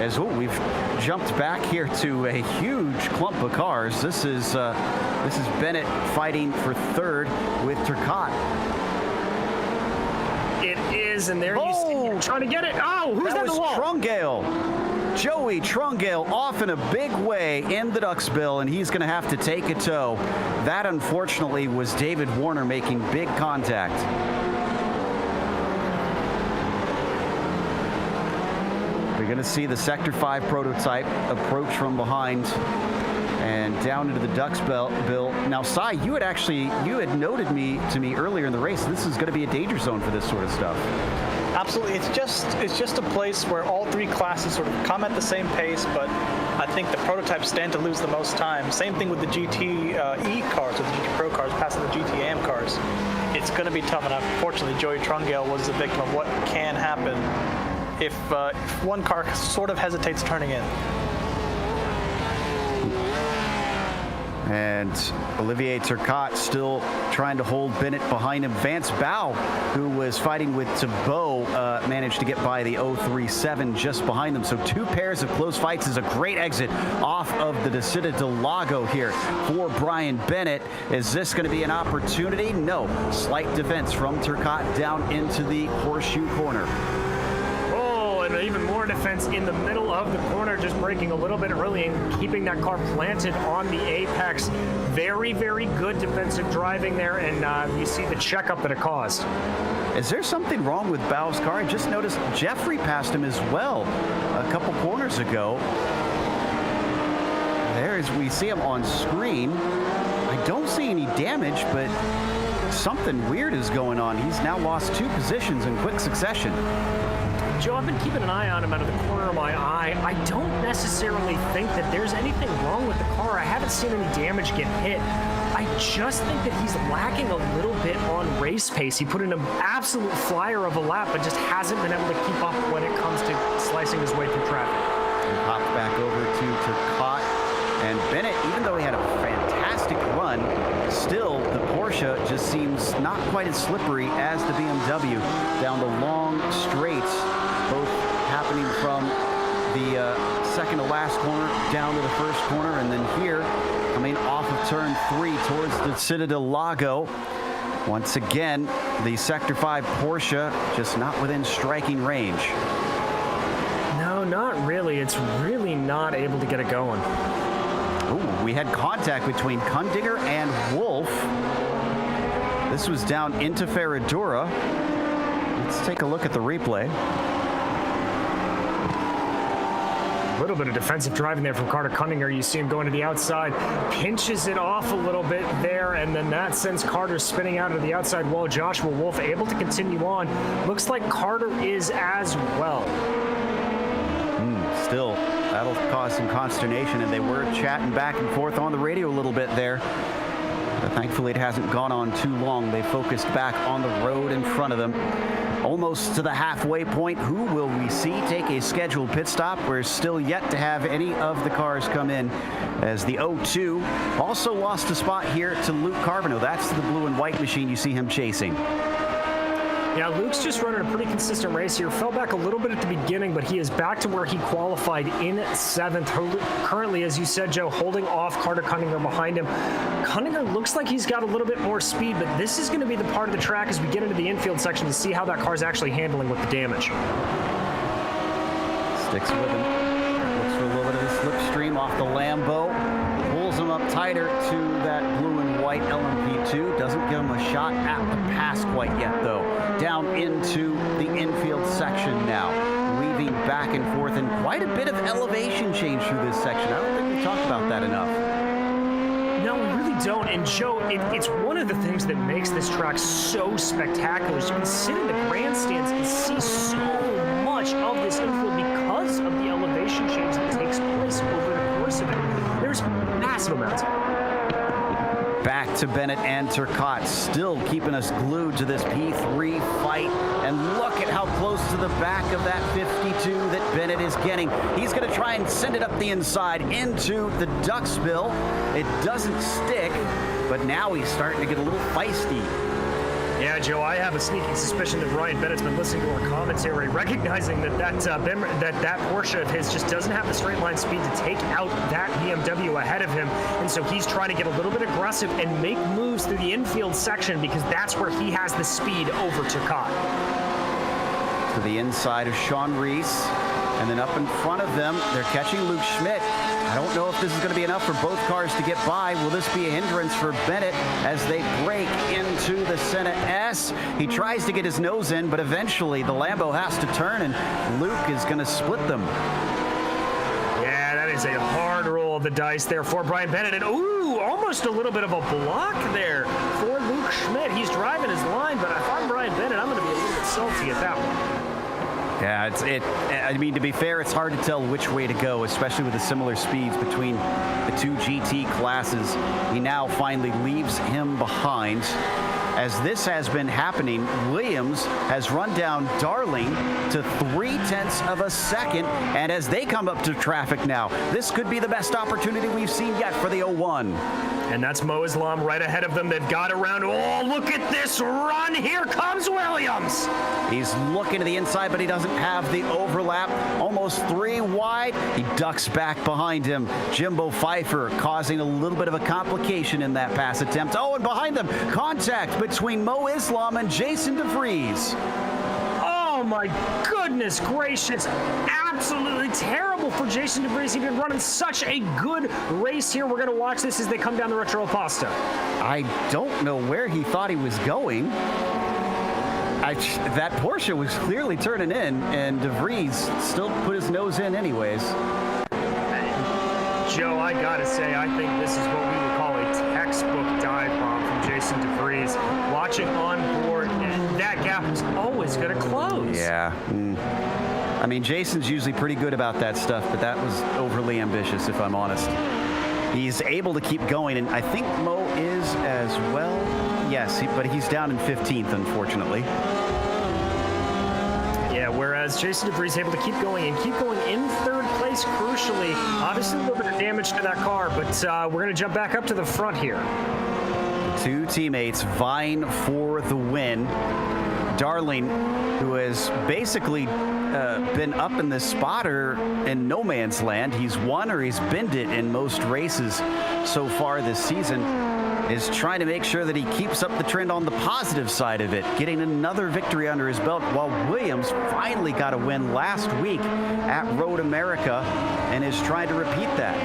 As we've jumped back here to a huge clump of cars. This is Bennett fighting for third with Turcotte. It is, and there you see him trying to get it. Oh, who's that in the wall? Trungale. Joey Trungale off in a big way in the Ducksbill, and he's going to have to take a tow. That, unfortunately, was David Warner making big contact. We're going to see the Sector 5 prototype approach from behind and down into the Ducksbill. Now, Cy, you had noted to me earlier in the race, this is going to be a danger zone for this sort of stuff. Absolutely, it's just a place where all three classes sort of come at the same pace, but I think the prototypes stand to lose the most time. Same thing with the GT E cars, or the GT Pro cars, passing the GT AM cars. It's going to be tough, and unfortunately, Joey Trungale was the victim of what can happen if one car sort of hesitates turning in. And Olivier Turcotte still trying to hold Bennett behind him. Vance Bow, who was fighting with Thibault, managed to get by the 037 just behind them. So two pairs of close fights is a great exit off of the Descida del Lago here for Brian Bennett. Is this going to be an opportunity? No. Slight defense from Turcotte down into the horseshoe corner. And even more defense in the middle of the corner, just braking a little bit early and keeping that car planted on the apex. Very, very good defensive driving there, and you see the checkup that it caused. Is there something wrong with Bow's car? I just noticed Jeffrey passed him as well a couple corners ago. There's, we see him on screen. I don't see any damage, but something weird is going on. He's now lost 2 positions in quick succession. Joe, I've been keeping an eye on him out of the corner of my eye. I don't necessarily think that there's anything wrong with the car. I haven't seen any damage get hit. I just think that he's lacking a little bit on race pace. He put in an absolute flyer of a lap, but just hasn't been able to keep up when it comes to slicing his way through traffic. And hopped back over to Turcotte. And Bennett, even though he had a fantastic run, still the Porsche just seems not quite as slippery as the BMW down the long straights, both happening from the second to last corner down to the first corner, and then here coming off of turn 3 towards the Descida del Lago. Once again, the Sector 5 Porsche just not within striking range. No, not really. It's really not able to get it going. Ooh, we had contact between Kundinger and Wolf. This was down into Ferradura. Let's take a look at the replay. A little bit of defensive driving there from Carter Kundinger. You see him going to the outside, pinches it off a little bit there, and then that sends Carter spinning out of the outside wall. Joshua Wolf able to continue on. Looks like Carter is as well. Still, that'll cause some consternation, and they were chatting back and forth on the radio a little bit there. But thankfully, it hasn't gone on too long. They focused back on the road in front of them. Almost to the halfway point. Who will we see take a scheduled pit stop? We're still yet to have any of the cars come in, as the 02 also lost a spot here to Luke Carbonneau. That's the blue and white machine you see him chasing. Yeah, Luke's just running a pretty consistent race here. Fell back a little bit at the beginning, but he is back to where he qualified in 7th. Currently, as you said, Joe, holding off Carter Kundinger behind him. Kundinger looks like he's got a little bit more speed, but this is going to be the part of the track as we get into the infield section to see how that car's actually handling with the damage. Sticks with him. Looks for a little bit of a slipstream off the Lambo. Pulls him up tighter to that blue and white LMP2. Doesn't give him a shot at the pass quite yet, though. Down into the infield section now. Weaving back and forth, and quite a bit of elevation change through this section. I don't think we talked about that enough. No, we really don't. And Joe, it's one of the things that makes this track so spectacular. So you can sit in the grandstands and see so much of this infield because of the elevation change that takes place over the course of it. There's massive amounts of it. Back to Bennett and Turcotte, still keeping us glued to this P3 fight. And look at how close to the back of that 52 that Bennett is getting. He's going to try and send it up the inside into the Ducksbill. It doesn't stick, but now he's starting to get a little feisty. Yeah, Joe, I have a sneaking suspicion that Ryan Bennett's been listening to our commentary, recognizing that that Porsche of his just doesn't have the straight line speed to take out that BMW ahead of him. And so he's trying to get a little bit aggressive and make moves through the infield section because that's where he has the speed over Turcotte. to the inside of Sean Reese. And then up in front of them, they're catching Luke Schmidt. I don't know if this is going to be enough for both cars to get by. Will this be a hindrance for Bennett as they break into the Senna S? He tries to get his nose in, but eventually the Lambo has to turn, and Luke is going to split them. Yeah, that is a hard roll of the dice there for Brian Bennett. And ooh, almost a little bit of a block there for Luke Schmidt. He's driving his line, but if I'm Brian Bennett, I'm going to be a little bit salty at that one. Yeah, I mean, to be fair, it's hard to tell which way to go, especially with the similar speeds between the two GT classes. He now finally leaves him behind. As this has been happening, Williams has run down Darling to 0.3 of a second, and as they come up to traffic now, this could be the best opportunity we've seen yet for the 01. And that's Mo Islam right ahead of them. They've got around. Oh, look at this run. Here comes Williams. He's looking to the inside, but he doesn't have the overlap. Almost 3 wide. He ducks back behind him. Jimbo Pfeiffer causing a little bit of a complication in that pass attempt. Oh, and behind them, contact between Mo Islam and Jason DeVries. Oh, my goodness gracious. Absolutely terrible for Jason DeVries. He's been running such a good race here. We're going to watch this as they come down the Retro Pasta. I don't know where he thought he was going. That Porsche was clearly turning in, and DeVries still put his nose in anyways. Joe, I got to say, I think this is what we would call a textbook dive bomb from Jason DeVries. Watching on board, that gap is always going to close. Yeah. I mean, Jason's usually pretty good about that stuff, but that was overly ambitious, if I'm honest. He's able to keep going, and I think Mo is as well. Yes, but he's down in 15th, unfortunately. Yeah, whereas Jason DeVries able to keep going in third place, crucially. Obviously, a little bit of damage to that car, but we're going to jump back up to the front here. Two teammates vying for the win. Darling, who has basically been up in this spotter in no man's land. He's won or he's binned it in most races so far this season, is trying to make sure that he keeps up the trend on the positive side of it, getting another victory under his belt, while Williams finally got a win last week at Road America and is trying to repeat that.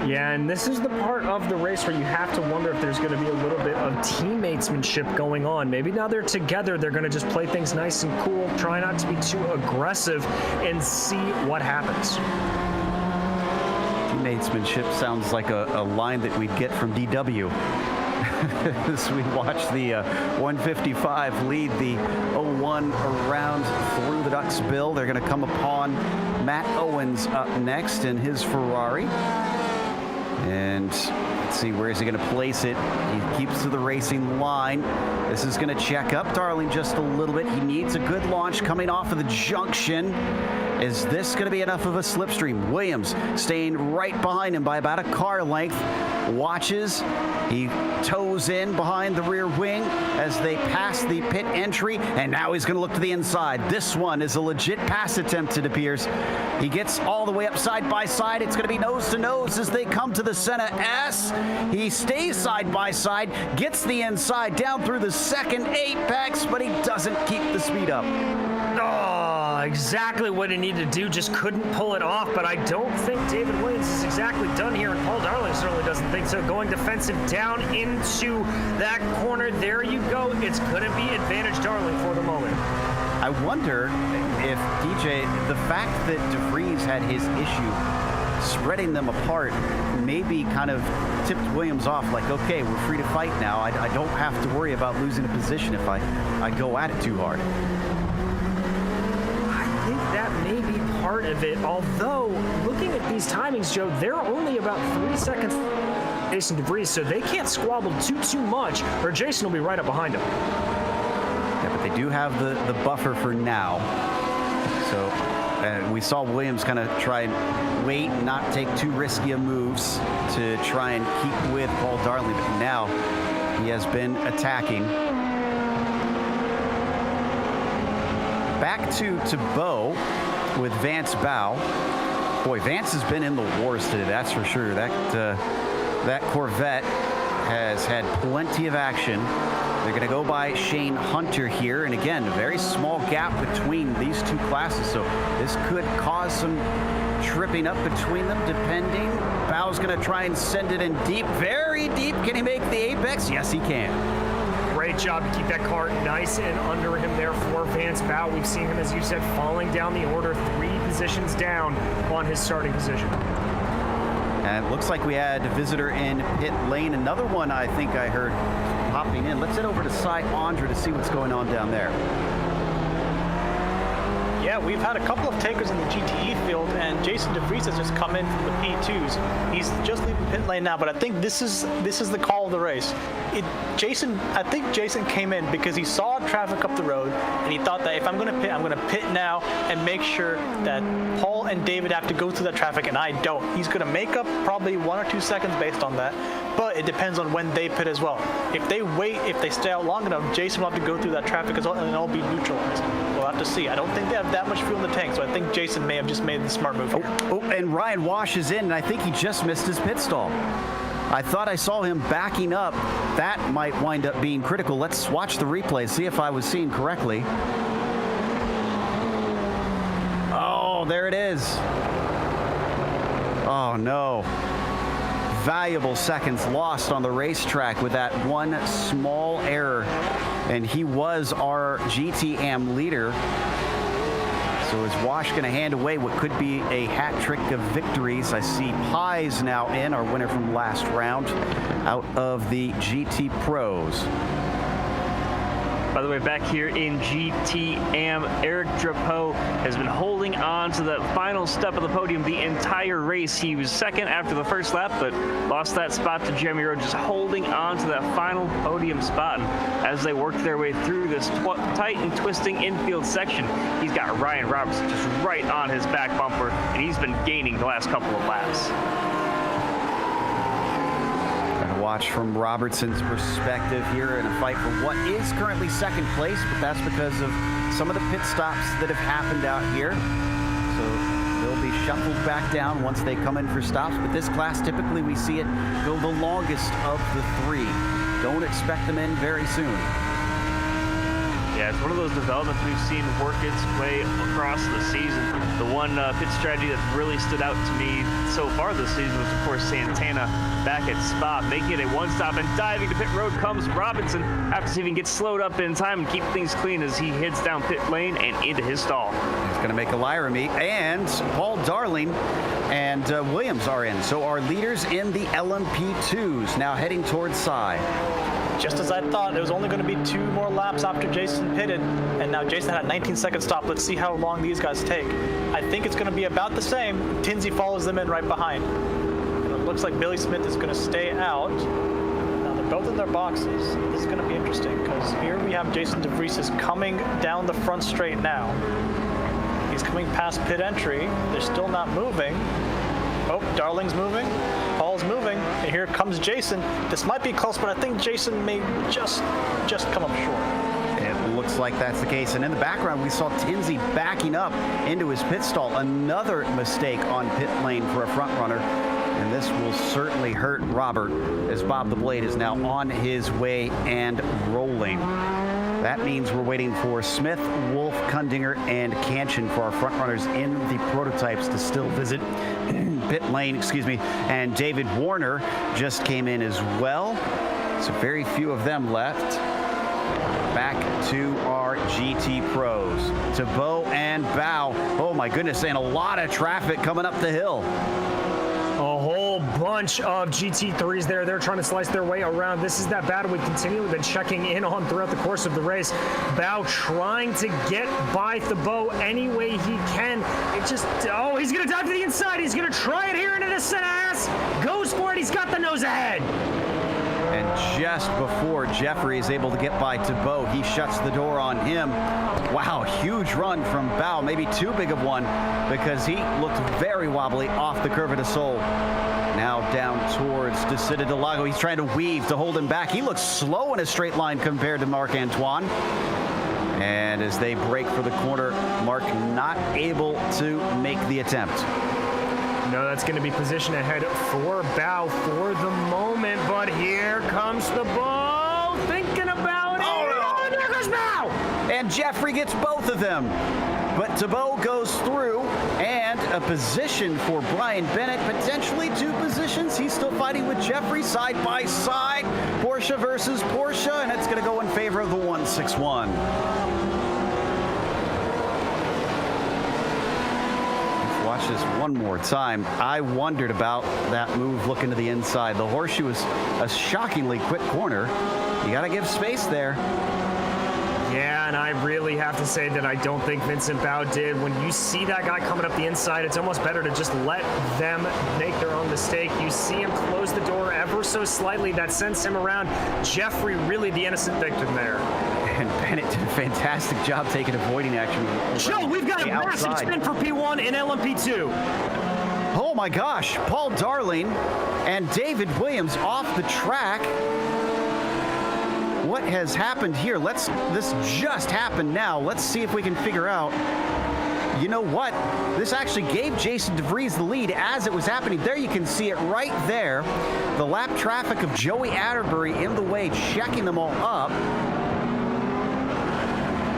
Yeah, and this is the part of the race where you have to wonder if there's going to be a little bit of teammatesmanship going on. Maybe now they're together, they're going to just play things nice and cool, try not to be too aggressive, and see what happens. Teammatesmanship sounds like a line that we'd get from DW. As we watch the 155 lead the 01 around through the Ducks Bill. They're going to come upon Matt Owens up next in his Ferrari. And let's see, where is he going to place it? He keeps to the racing line. This is going to check up Darling just a little bit. He needs a good launch coming off of the junction. Is this going to be enough of a slipstream? Williams staying right behind him by about a car length. Watches. He toes in behind the rear wing as they pass the pit entry, and now he's going to look to the inside. This one is a legit pass attempt, it appears. He gets all the way up side by side. It's going to be nose to nose as they come to the Senna S. He stays side by side, gets the inside down through the second apex, but he doesn't keep the speed up. Oh, exactly what he needed to do, just couldn't pull it off, but I don't think David Williams is exactly done here, and Paul Darling certainly doesn't think so. Going defensive down into that corner, there you go. It's going to be advantage Darling for the moment. I wonder if, DJ, the fact that DeVries had his issue spreading them apart maybe kind of tipped Williams off, like, okay, we're free to fight now. I don't have to worry about losing a position if I go at it too hard. I think that may be part of it, although looking at these timings, Joe, they're only about 3 seconds Jason DeVries, so they can't squabble too much, or Jason will be right up behind him. Yeah, but they do have the buffer for now. So we saw Williams kind of try and wait and not take too risky of moves to try and keep with Paul Darling, but now he has been attacking. Back to Bo with Vance Bow. Boy, Vance has been in the wars today, that's for sure. That Corvette has had plenty of action They're going to go by Shane Hunter here. And again, a very small gap between these two classes. So this could cause some tripping up between them, depending. Bau's going to try and send it in deep, very deep. Can he make the apex? Yes, he can. Great job to keep that car nice and under him there for Vance Bao. We've seen him, as you said, falling down the order, 3 positions down on his starting position. And it looks like we had a visitor in pit lane. Another one I think I heard popping in. Let's head over to Cy Andre to see what's going on down there. Yeah, we've had a couple of takers in the GTE field, and Jason DeVries has just come in from the P2s. He's just leaving pit lane now, but I think this is the call of the race. I think Jason came in because he saw traffic up the road, and he thought that if I'm going to pit now and make sure that Paul and David have to go through that traffic, and I don't. He's going to make up probably 1 or 2 seconds based on that, but it depends on when they pit as well. If they wait, if they stay out long enough, Jason will have to go through that traffic as well, and it'll be neutralized. We'll have to see. I don't think they have that much fuel in the tank, so I think Jason may have just made the smart move here. Oh, and Ryan Wash is in, and I think he just missed his pit stall. I thought I saw him backing up. That might wind up being critical. Let's watch the replay, see if I was seeing correctly. Oh, there it is. Oh, no. Valuable seconds lost on the racetrack with that one small error. And he was our GTAM leader. So is Wash going to hand away what could be a hat trick of victories? I see Pies now in, our winner from last round, out of the GT Pros. By the way, back here in GTAM, Eric Drapeau has been holding on to the final step of the podium the entire race. He was second after the first lap, but lost that spot to Jeremy Rowe, just holding on to that final podium spot. And as they work their way through this tight and twisting infield section, he's got Ryan Robertson just right on his back bumper, and he's been gaining the last couple of laps. Watch from Robertson's perspective here in a fight for what is currently second place, but that's because of some of the pit stops that have happened out here. So they'll be shuffled back down once they come in for stops. But this class, typically we see it go the longest of the 3. Don't expect them in very soon. Yeah, it's one of those developments we've seen work its way across the season. The one pit strategy that really stood out to me so far this season was, of course, Santana back at Spa, making it a one-stop, and diving to pit road comes Robinson after see if he can get slowed up in time and keep things clean as he heads down pit lane and into his stall. He's going to make a Lyra meet, and Paul Darling and Williams are in. So our leaders in the LMP2s now heading towards Cy. Just as I thought, it was only going to be 2 more laps after Jason pitted, and now Jason had a 19-second stop. Let's see how long these guys take. I think it's going to be about the same. Tinsey follows them in right behind. And it looks like Billy Smith is going to stay out. Now they're both in their boxes. This is going to be interesting because here we have Jason DeVries is coming down the front straight now. He's coming past pit entry. They're still not moving. Oh, Darling's moving. Paul's moving. And here comes Jason. This might be close, but I think Jason may just come up short. It looks like that's the case. And in the background, we saw Tinsey backing up into his pit stall. Another mistake on pit lane for a front runner. And this will certainly hurt Robert as Bob the Blade is now on his way and rolling. That means we're waiting for Smith, Wolf, Kundinger, and Kanchan for our front runners in the prototypes to still visit pit lane, and David Warner just came in as well. So very few of them left. Back to our GT Pros, to Bo and Bao. Oh my goodness, and a lot of traffic coming up the hill. A whole bunch of GT3s there. They're trying to slice their way around. This is that battle we continue. We've been checking in on throughout the course of the race. Bao trying to get by Thibault any way he can. It just, oh, he's going to dive to the inside. He's going to try it here into the center ass. Goes for it. He's got the nose ahead. And just before Jeffrey is able to get by Thibault, he shuts the door on him. Wow, huge run from Bao, maybe too big of one because he looked very wobbly off the Curva de Sol. Now down towards Interlagos. He's trying to weave to hold him back. He looks slow in a straight line compared to Marc-Antoine. And as they break for the corner, Marc not able to make the attempt. No, that's going to be position ahead for Bao for the moment, but here comes the ball. Thinking about and Jeffrey gets both of them. But Tebow goes through, and a position for Brian Bennett, potentially 2 positions. He's still fighting with Jeffrey side by side. Porsche versus Porsche, and it's going to go in favor of the 161. Let's watch this one more time. I wondered about that move looking to the inside. The horseshoe is a shockingly quick corner. You got to give space there. Yeah, and I really have to say that I don't think Vincent Bao did. When you see that guy coming up the inside, it's almost better to just let them make their own mistake. You see him close the door ever so slightly. That sends him around. Jeffrey, really the innocent victim there. And Bennett did a fantastic job taking avoiding action. Joe, we've got a massive spin for P1 and LMP2. Oh my gosh, Paul Darling and David Williams off the track. What has happened here? This just happened now. Let's see if we can figure out. You know what? This actually gave Jason DeVries the lead as it was happening. There you can see it right there. The lap traffic of Joey Atterbury in the way, checking them all up.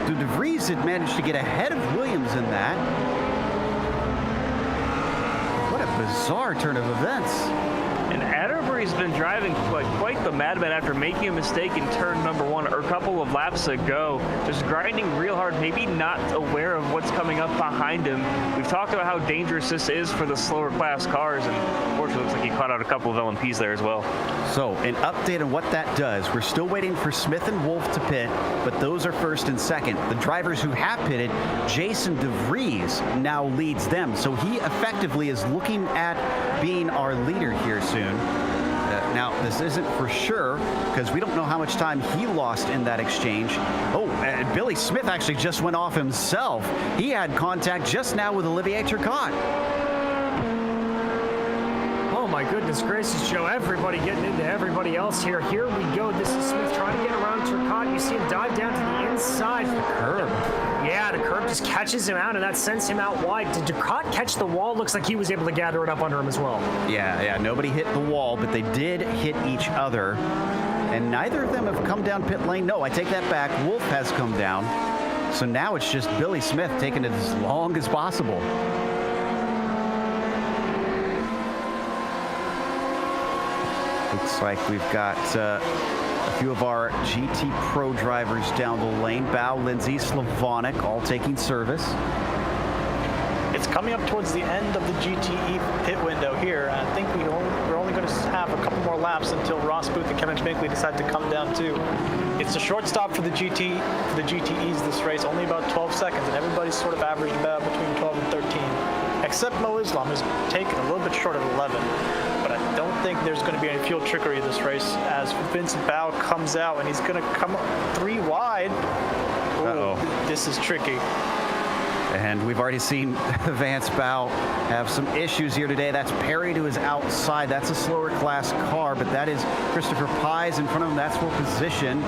So DeVries had managed to get ahead of Williams in that. What a bizarre turn of events. And Atterbury's been driving quite the madman after making a mistake in turn number 1 or a couple of laps ago. Just grinding real hard, maybe not aware of what's coming up behind him. We've talked about how dangerous this is for the slower class cars, and unfortunately looks like he caught out a couple of LMPs there as well. So an update on what that does. We're still waiting for Smith and Wolf to pit, but those are first and second. The drivers who have pitted, Jason DeVries now leads them. So he effectively is looking at being our leader here soon. Now, this isn't for sure because we don't know how much time he lost in that exchange. Oh, and Billy Smith actually just went off himself. He had contact just now with Olivier Turcotte. Oh my goodness gracious, Joe. Everybody getting into everybody else here. Here we go. This is Smith trying to get around Turcotte. You see him dive down to the inside. The curb. Yeah, the curb just catches him out, and that sends him out wide. Did Turcotte catch the wall? Looks like he was able to gather it up under him as well. Yeah, nobody hit the wall, but they did hit each other. And neither of them have come down pit lane. No, I take that back. Wolf has come down. So now it's just Billy Smith taking it as long as possible. Looks like we've got a few of our GT Pro drivers down the lane. Bao, Lindsay, Slavonic, all taking service. It's coming up towards the end of the GTE pit window here. And I think we're only going to have a couple more laps until Ross Booth and Kevin Schminkley decide to come down too. It's a short stop for the GTEs this race, only about 12 seconds, and everybody's sort of averaged about between 12 and 13, except Mo Islam, who's taken a little bit short of 11. But I don't think there's going to be any fuel trickery this race as Vincent Bao comes out, and he's going to come up 3 wide. Ooh, this is tricky. And we've already seen Vance Bao have some issues here today. That's Perry to his outside. That's a slower class car, but that is Christopher Pies in front of him. That's for position.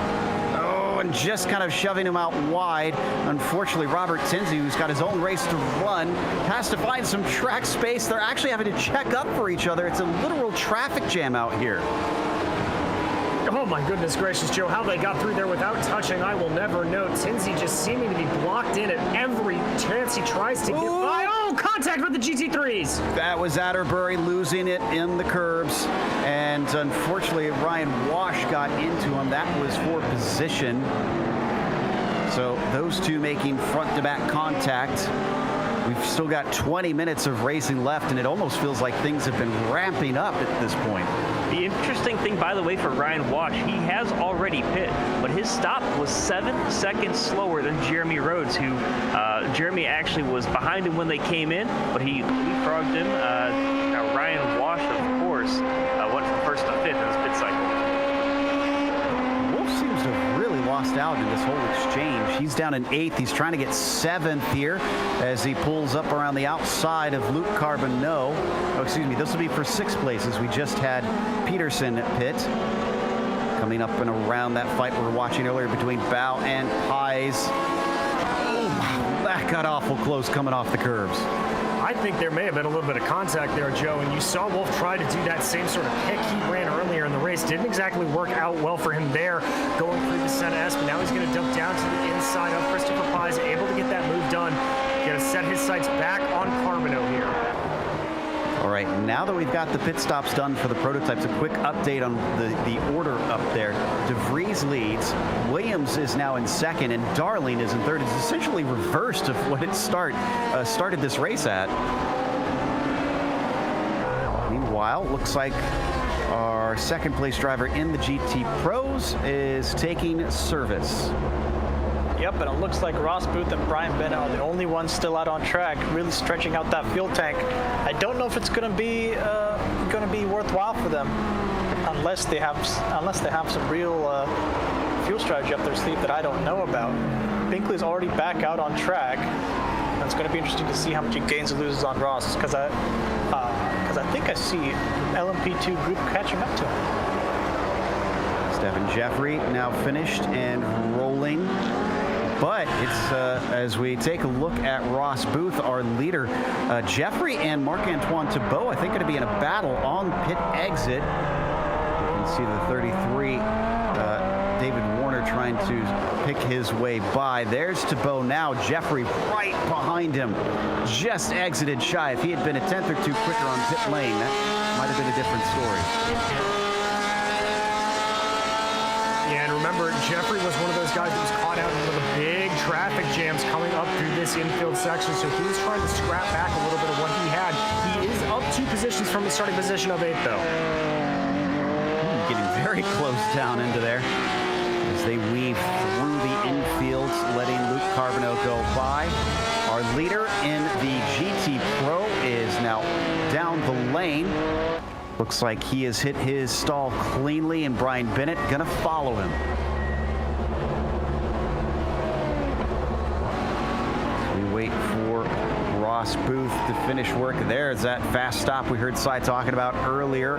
Oh, and just kind of shoving him out wide. Unfortunately, Robert Tinsley, who's got his own race to run, has to find some track space. They're actually having to check up for each other. It's a literal traffic jam out here. Oh my goodness gracious, Joe, how they got through there without touching, I will never know. Tinsey just seeming to be blocked in at every chance he tries to get by. Oh, contact with the GT3s. That was Atterbury losing it in the curbs. And unfortunately, Ryan Wash got into him. That was for position. So those two making front-to-back contact. We've still got 20 minutes of racing left, and it almost feels like things have been ramping up at this point. The interesting thing, by the way, for Ryan Wash, he has already pit, but his stop was 7 seconds slower than Jeremy Rhodes, who Jeremy actually was behind him when they came in, but he leapfrogged him. Now Ryan Wash, of course, went from first to fifth in his pit cycle. Wolf seems to have really lost out in this whole exchange. He's down in 8th. He's trying to get 7th here as he pulls up around the outside of Luke Carbonneau. Oh, excuse me, this will be for 6th place as we just had Peterson pit. Coming up and around that fight we were watching earlier between Bao and Pies. Oh, that got awful close coming off the curbs. I think there may have been a little bit of contact there, Joe, and you saw Wolf try to do that same sort of pick he ran earlier in the race. Didn't exactly work out well for him there going through the Senna S, but now he's going to dump down to the inside of Christopher Pais, able to get that move done. Going to set his sights back on Carbonneau here. All right, now that we've got the pit stops done for the prototypes, a quick update on the order up there. De Vries leads, Williams is now in second, and Darling is in third. It's essentially reversed of what it started this race at. Meanwhile, looks like our second place driver in the GT Pros is taking service. Yep, and it looks like Ross Booth and Brian Bennett are the only ones still out on track, really stretching out that fuel tank. I don't know if it's going to be worthwhile for them, unless they have some real fuel strategy up their sleeve that I don't know about. Binkley's already back out on track, and it's going to be interesting to see how much he gains or loses on Ross, because I think I see LMP2 group catching up to him. Stephen Jeffrey now finished and rolling. But it's as we take a look at Ross Booth, our leader, Jeffrey and Marc-Antoine Thibault, I think, going to be in a battle on pit exit. You can see the 33, David Warner, trying to pick his way by. There's Thibault now. Jeffrey right behind him, just exited shy. If he had been a tenth or two quicker on pit lane, that might have been a different story. Yeah, and remember, Jeffrey was one of those guys that was caught out in one of the big traffic jams coming up through this infield section, so he was trying to scrap back a little bit of what he had. He is up 2 positions from the starting position of 8th, though. Getting very close down into there as they weave through the infield, letting Luke Carbonneau go by. Our leader in the GT Pro is now down the lane. Looks like he has hit his stall cleanly, and Brian Bennett gonna follow him. We wait for Ross Booth to finish work. There's that fast stop we heard Cy talking about earlier.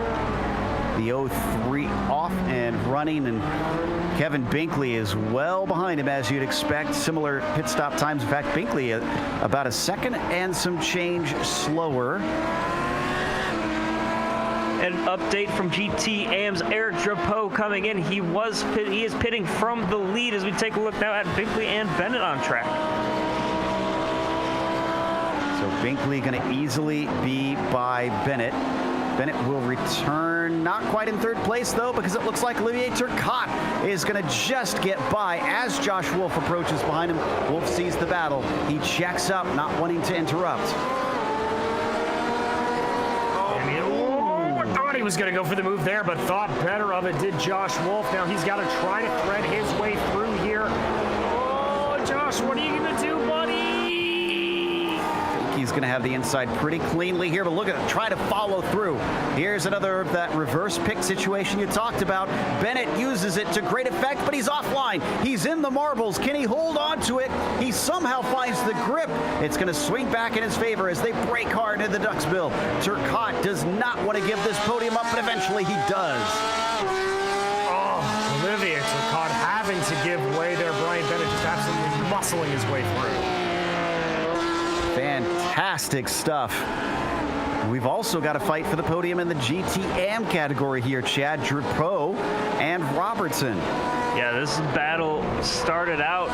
The 03 off and running, and Kevin Binkley is well behind him, as you'd expect. Similar pit stop times. In fact, Binkley about a second and some change slower. An update from GT AM's Eric Drapeau coming in. He is pitting from the lead as we take a look now at Binkley and Bennett on track. So Binkley going to easily be by Bennett. Bennett will return, not quite in third place though, because it looks like Olivier Turcotte is going to just get by as Josh Wolf approaches behind him. Wolf sees the battle. He checks up, not wanting to interrupt. He was going to go for the move there, but thought better of it did Josh Wolf. Now he's got to try to thread his way through here. Oh, Josh, what are you going to do, buddy? I think he's going to have the inside pretty cleanly here, but look at him try to follow through. Here's another of that reverse pick situation you talked about. Bennett uses it to great effect, but he's offline. He's in the marbles. Can he hold on to it? He somehow finds the grip. It's going to swing back in his favor as they break hard into the Ducksbill. Turcotte does not want to give this podium up, but eventually he does. Oh, Olivier Turcotte having to give way there. Brian Bennett just absolutely muscling his way through. Fantastic stuff. We've also got a fight for the podium in the GT AM category here. Chad Drapeau and Robertson. Yeah, this battle started out,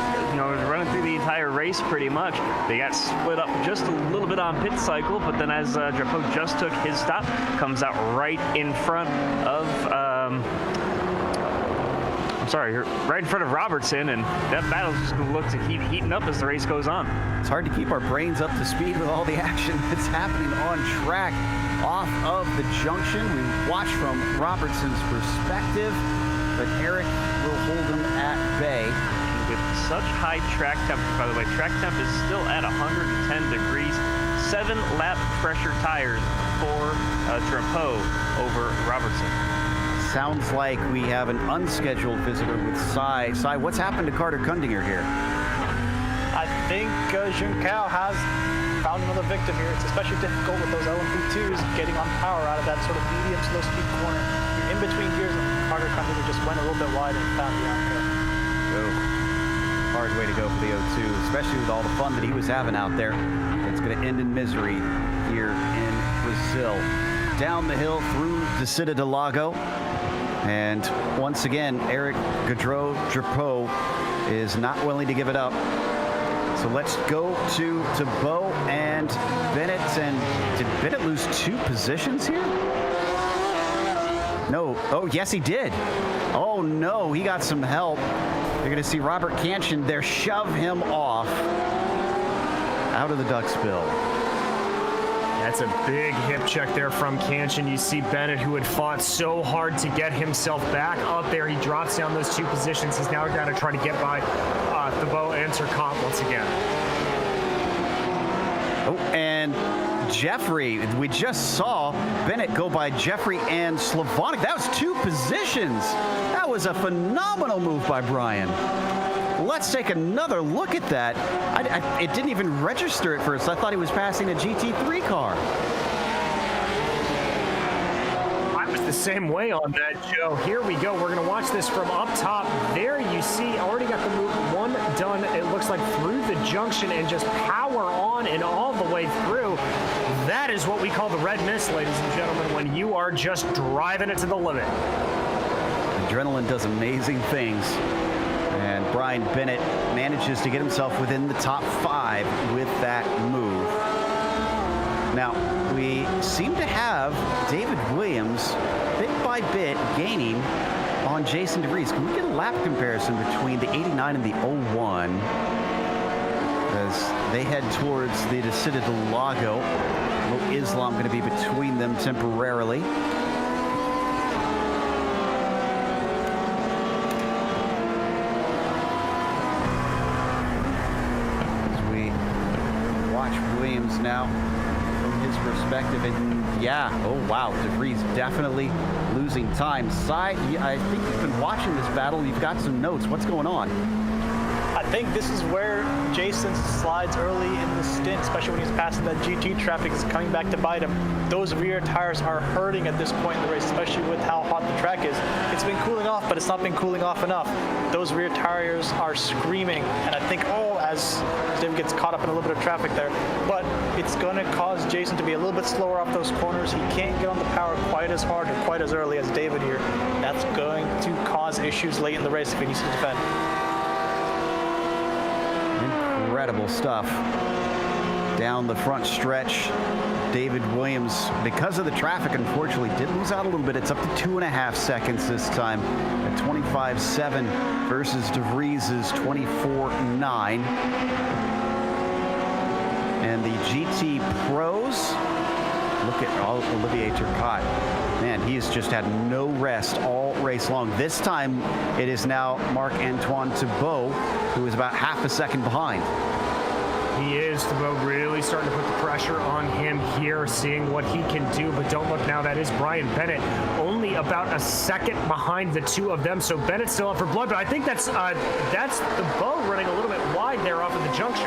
running through the entire race pretty much. They got split up just a little bit on pit cycle, but then as Drapeau just took his stop, comes out right in front of, right in front of Robertson, and that battle's just going to look to keep heating up as the race goes on. It's hard to keep our brains up to speed with all the action that's happening on track off of the junction. We watch from Robertson's perspective, but Eric will hold him at bay. With such high track temperature, by the way, track temp is still at 110 degrees. 7 lap pressure tires for Drapeau over Robertson. Sounds like we have an unscheduled visitor with Cy. Cy, what's happened to Carter Kundinger here? I think Junkao has found another victim here. It's especially difficult with those LMP2s getting on power out of that sort of medium slow speed corner. You're in between gears, and Carter Kundinger just went a little bit wide and found Bianca. Oh, hard way to go for the 02, especially with all the fun that he was having out there. It's going to end in misery here in Brazil. Down the hill through the Cida del Lago. And once again, Eric Gaudreau-Drapeau is not willing to give it up. So let's go to Bo and Bennett. And did Bennett lose 2 positions here? No. Oh, yes, he did. Oh, no, he got some help. You're going to see Robert Cantion there shove him off out of the duck spill. That's a big hip check there from Cantion. You see Bennett, who had fought so hard to get himself back up there. He drops down those 2 positions. He's now got to try to get by Thibaut and Turcotte once again. Oh, and Jeffrey, we just saw Bennett go by Jeffrey and Slavonic. That was 2 positions. That was a phenomenal move by Brian. Let's take another look at that. It didn't even register at first. I thought he was passing a GT3 car. I was the same way on that, Joe. Here we go. We're going to watch this from up top. There you see, already got the move 1 done, it looks like, through the junction and just power on and all the way through. That is what we call the red mist, ladies and gentlemen, when you are just driving it to the limit. Adrenaline does amazing things. And Brian Bennett manages to get himself within the top 5 with that move. Now, we seem to have David Williams bit by bit gaining on Jason DeVries. Can we get a lap comparison between the 89 and the 01 as they head towards the Cida del Lago? Mo Islam going to be between them temporarily. Williams now from his perspective, and yeah, oh wow, DeVries definitely losing time. I think you've been watching this battle. You've got some notes. What's going on? I think this is where Jason slides early in the stint, especially when he's passing that GT traffic, is coming back to bite him. Those rear tires are hurting at this point in the race, especially with how hot the track is. It's been cooling off, but it's not been cooling off enough. Those rear tires are screaming, and I think, as David gets caught up in a little bit of traffic there, but it's going to cause Jason to be a little bit slower off those corners. He can't get on the power quite as hard or quite as early as David here. That's going to cause issues late in the race if he needs to defend. Incredible stuff. Down the front stretch, David Williams, because of the traffic, unfortunately, did lose out a little bit. It's up to 2.5 seconds this time at 25.7 versus DeVries' 24.9. And the GT Pros, look at Olivier Turcotte. Man, he has just had no rest all race long. This time, it is now Marc-Antoine Thibaut, who is about half a second behind. He is. Thibaut really starting to put the pressure on him here, seeing what he can do. But don't look now, that is Brian Bennett, only about a second behind the 2 of them. So Bennett's still up for blood, but I think that's Thibaut running a little bit wide there off of the junction.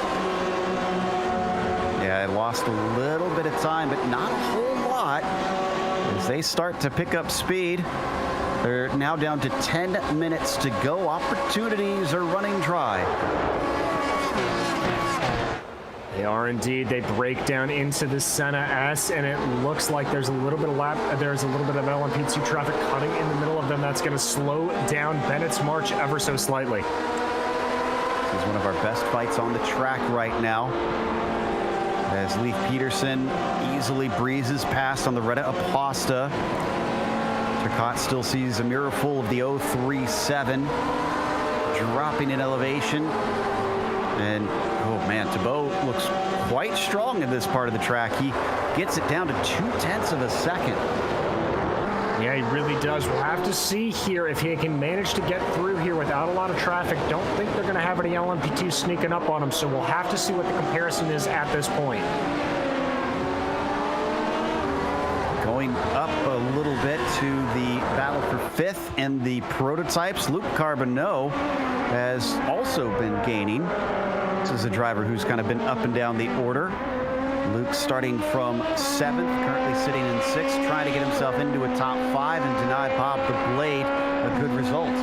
Yeah, I lost a little bit of time, but not a whole lot as they start to pick up speed. They're now down to 10 minutes to go. Opportunities are running dry. They are indeed. They break down into the Senna S, and it looks like there's a little bit of LMP2 traffic cutting in the middle of them. That's going to slow down Bennett's march ever so slightly. This is one of our best fights on the track right now, as Leif Peterson easily breezes past on the Retta Aposta. Turcotte still sees a mirror full of the 037, dropping in elevation. And, oh man, Thibaut looks quite strong in this part of the track. He gets it down to 0.2 of a second. Yeah, he really does. We'll have to see here if he can manage to get through here without a lot of traffic. Don't think they're going to have any LMP2 sneaking up on him, so we'll have to see what the comparison is at this point. Going up a little bit to the battle for 5th in the prototypes. Luke Carbonneau has also been gaining. This is a driver who's kind of been up and down the order. Luke starting from 7th, currently sitting in 6th, trying to get himself into a top 5 and deny Bob the Blade a good result.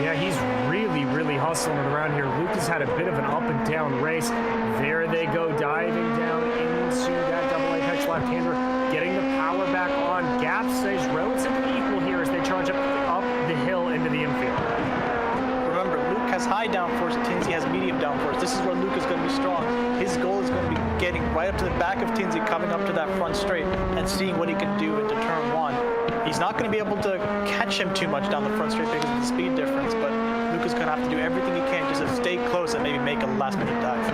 Yeah, he's really hustling it around here. Luke has had a bit of an up and down race. There they go, diving down into that double apex left-hander, getting the power back on. Gap stays relatively equal here as they charge up the hill into the infield. Remember, Luke has high downforce, Tinsey has medium downforce. This is where Luke is going to be strong. His goal is going to be getting right up to the back of Tinsey, coming up to that front straight, and seeing what he can do into turn 1. He's not going to be able to catch him too much down the front straight because of the speed difference, but Luke is going to have to do everything he can just to stay close and maybe make a last-minute dive.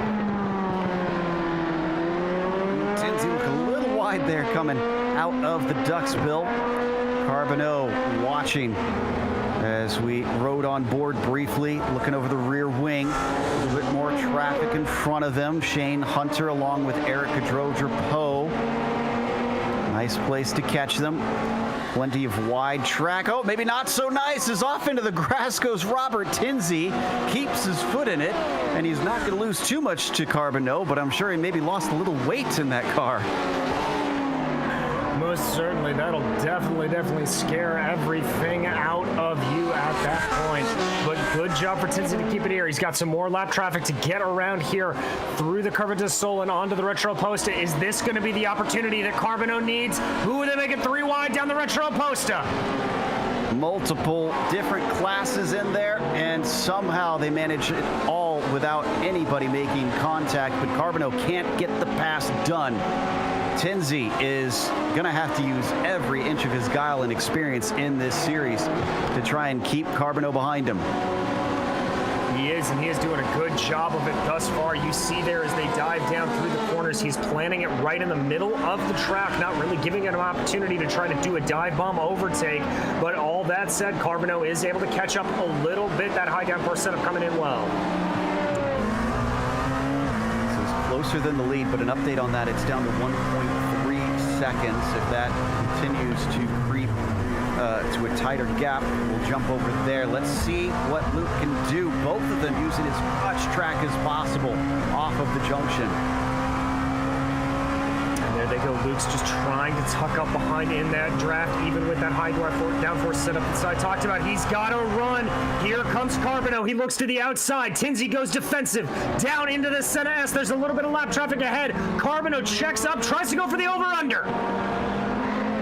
Tinsey look a little wide there coming out of the duckspill. Carbonneau watching as we rode on board briefly, looking over the rear wing. A little bit more traffic in front of them. Shane Hunter along with Eric Kadroja-Poe. Nice place to catch them. Plenty of wide track. Oh, maybe not so nice. As off into the grass goes Robert Tinsey. Keeps his foot in it, and he's not going to lose too much to Carbonneau, but I'm sure he maybe lost a little weight in that car. Most certainly, that'll definitely scare everything out of you at that point. But good job for Tinsey to keep it here. He's got some more lap traffic to get around here through the Curva del Sol and onto the Retro Posta. Is this going to be the opportunity that Carbonneau needs? Who are they making 3 wide down the Retro Posta? Multiple different classes in there, and somehow they manage it all without anybody making contact, but Carbonneau can't get the pass done. Tinsey is going to have to use every inch of his guile and experience in this series to try and keep Carbonneau behind him. He is, and he is doing a good job of it thus far. You see there as they dive down through the corners, he's planning it right in the middle of the track, not really giving it an opportunity to try to do a dive bomb overtake. But all that said, Carbonneau is able to catch up a little bit. That high downforce setup coming in well. Closer than the lead, but an update on that, it's down to 1.3 seconds. If that continues to creep to a tighter gap, we'll jump over there. Let's see what Luke can do. Both of them using as much track as possible off of the junction. And there they go. Luke's just trying to tuck up behind in that draft, even with that high downforce setup that I talked about. He's got to run. Here comes Carbonneau. He looks to the outside. Tinsey goes defensive. Down into the center S. There's a little bit of lap traffic ahead. Carbonneau checks up, tries to go for the over-under.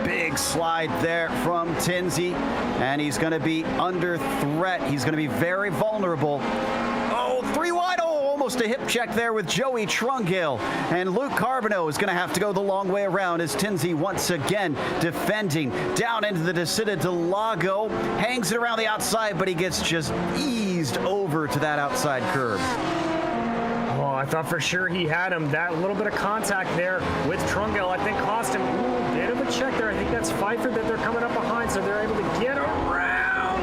Big slide there from Tinsey, and he's going to be under threat. He's going to be very vulnerable. Oh, 3 wide. Oh, almost a hip check there with Joey Trungale. And Luke Carbonneau is going to have to go the long way around as Tinsey once again defending down into the Descida del Lago. Hangs it around the outside, but he gets just eased over to that outside curb. Oh, I thought for sure he had him. That little bit of contact there with Trungale, I think, cost him a bit of a check there. I think that's Pfeiffer that they're coming up behind, so they're able to get around.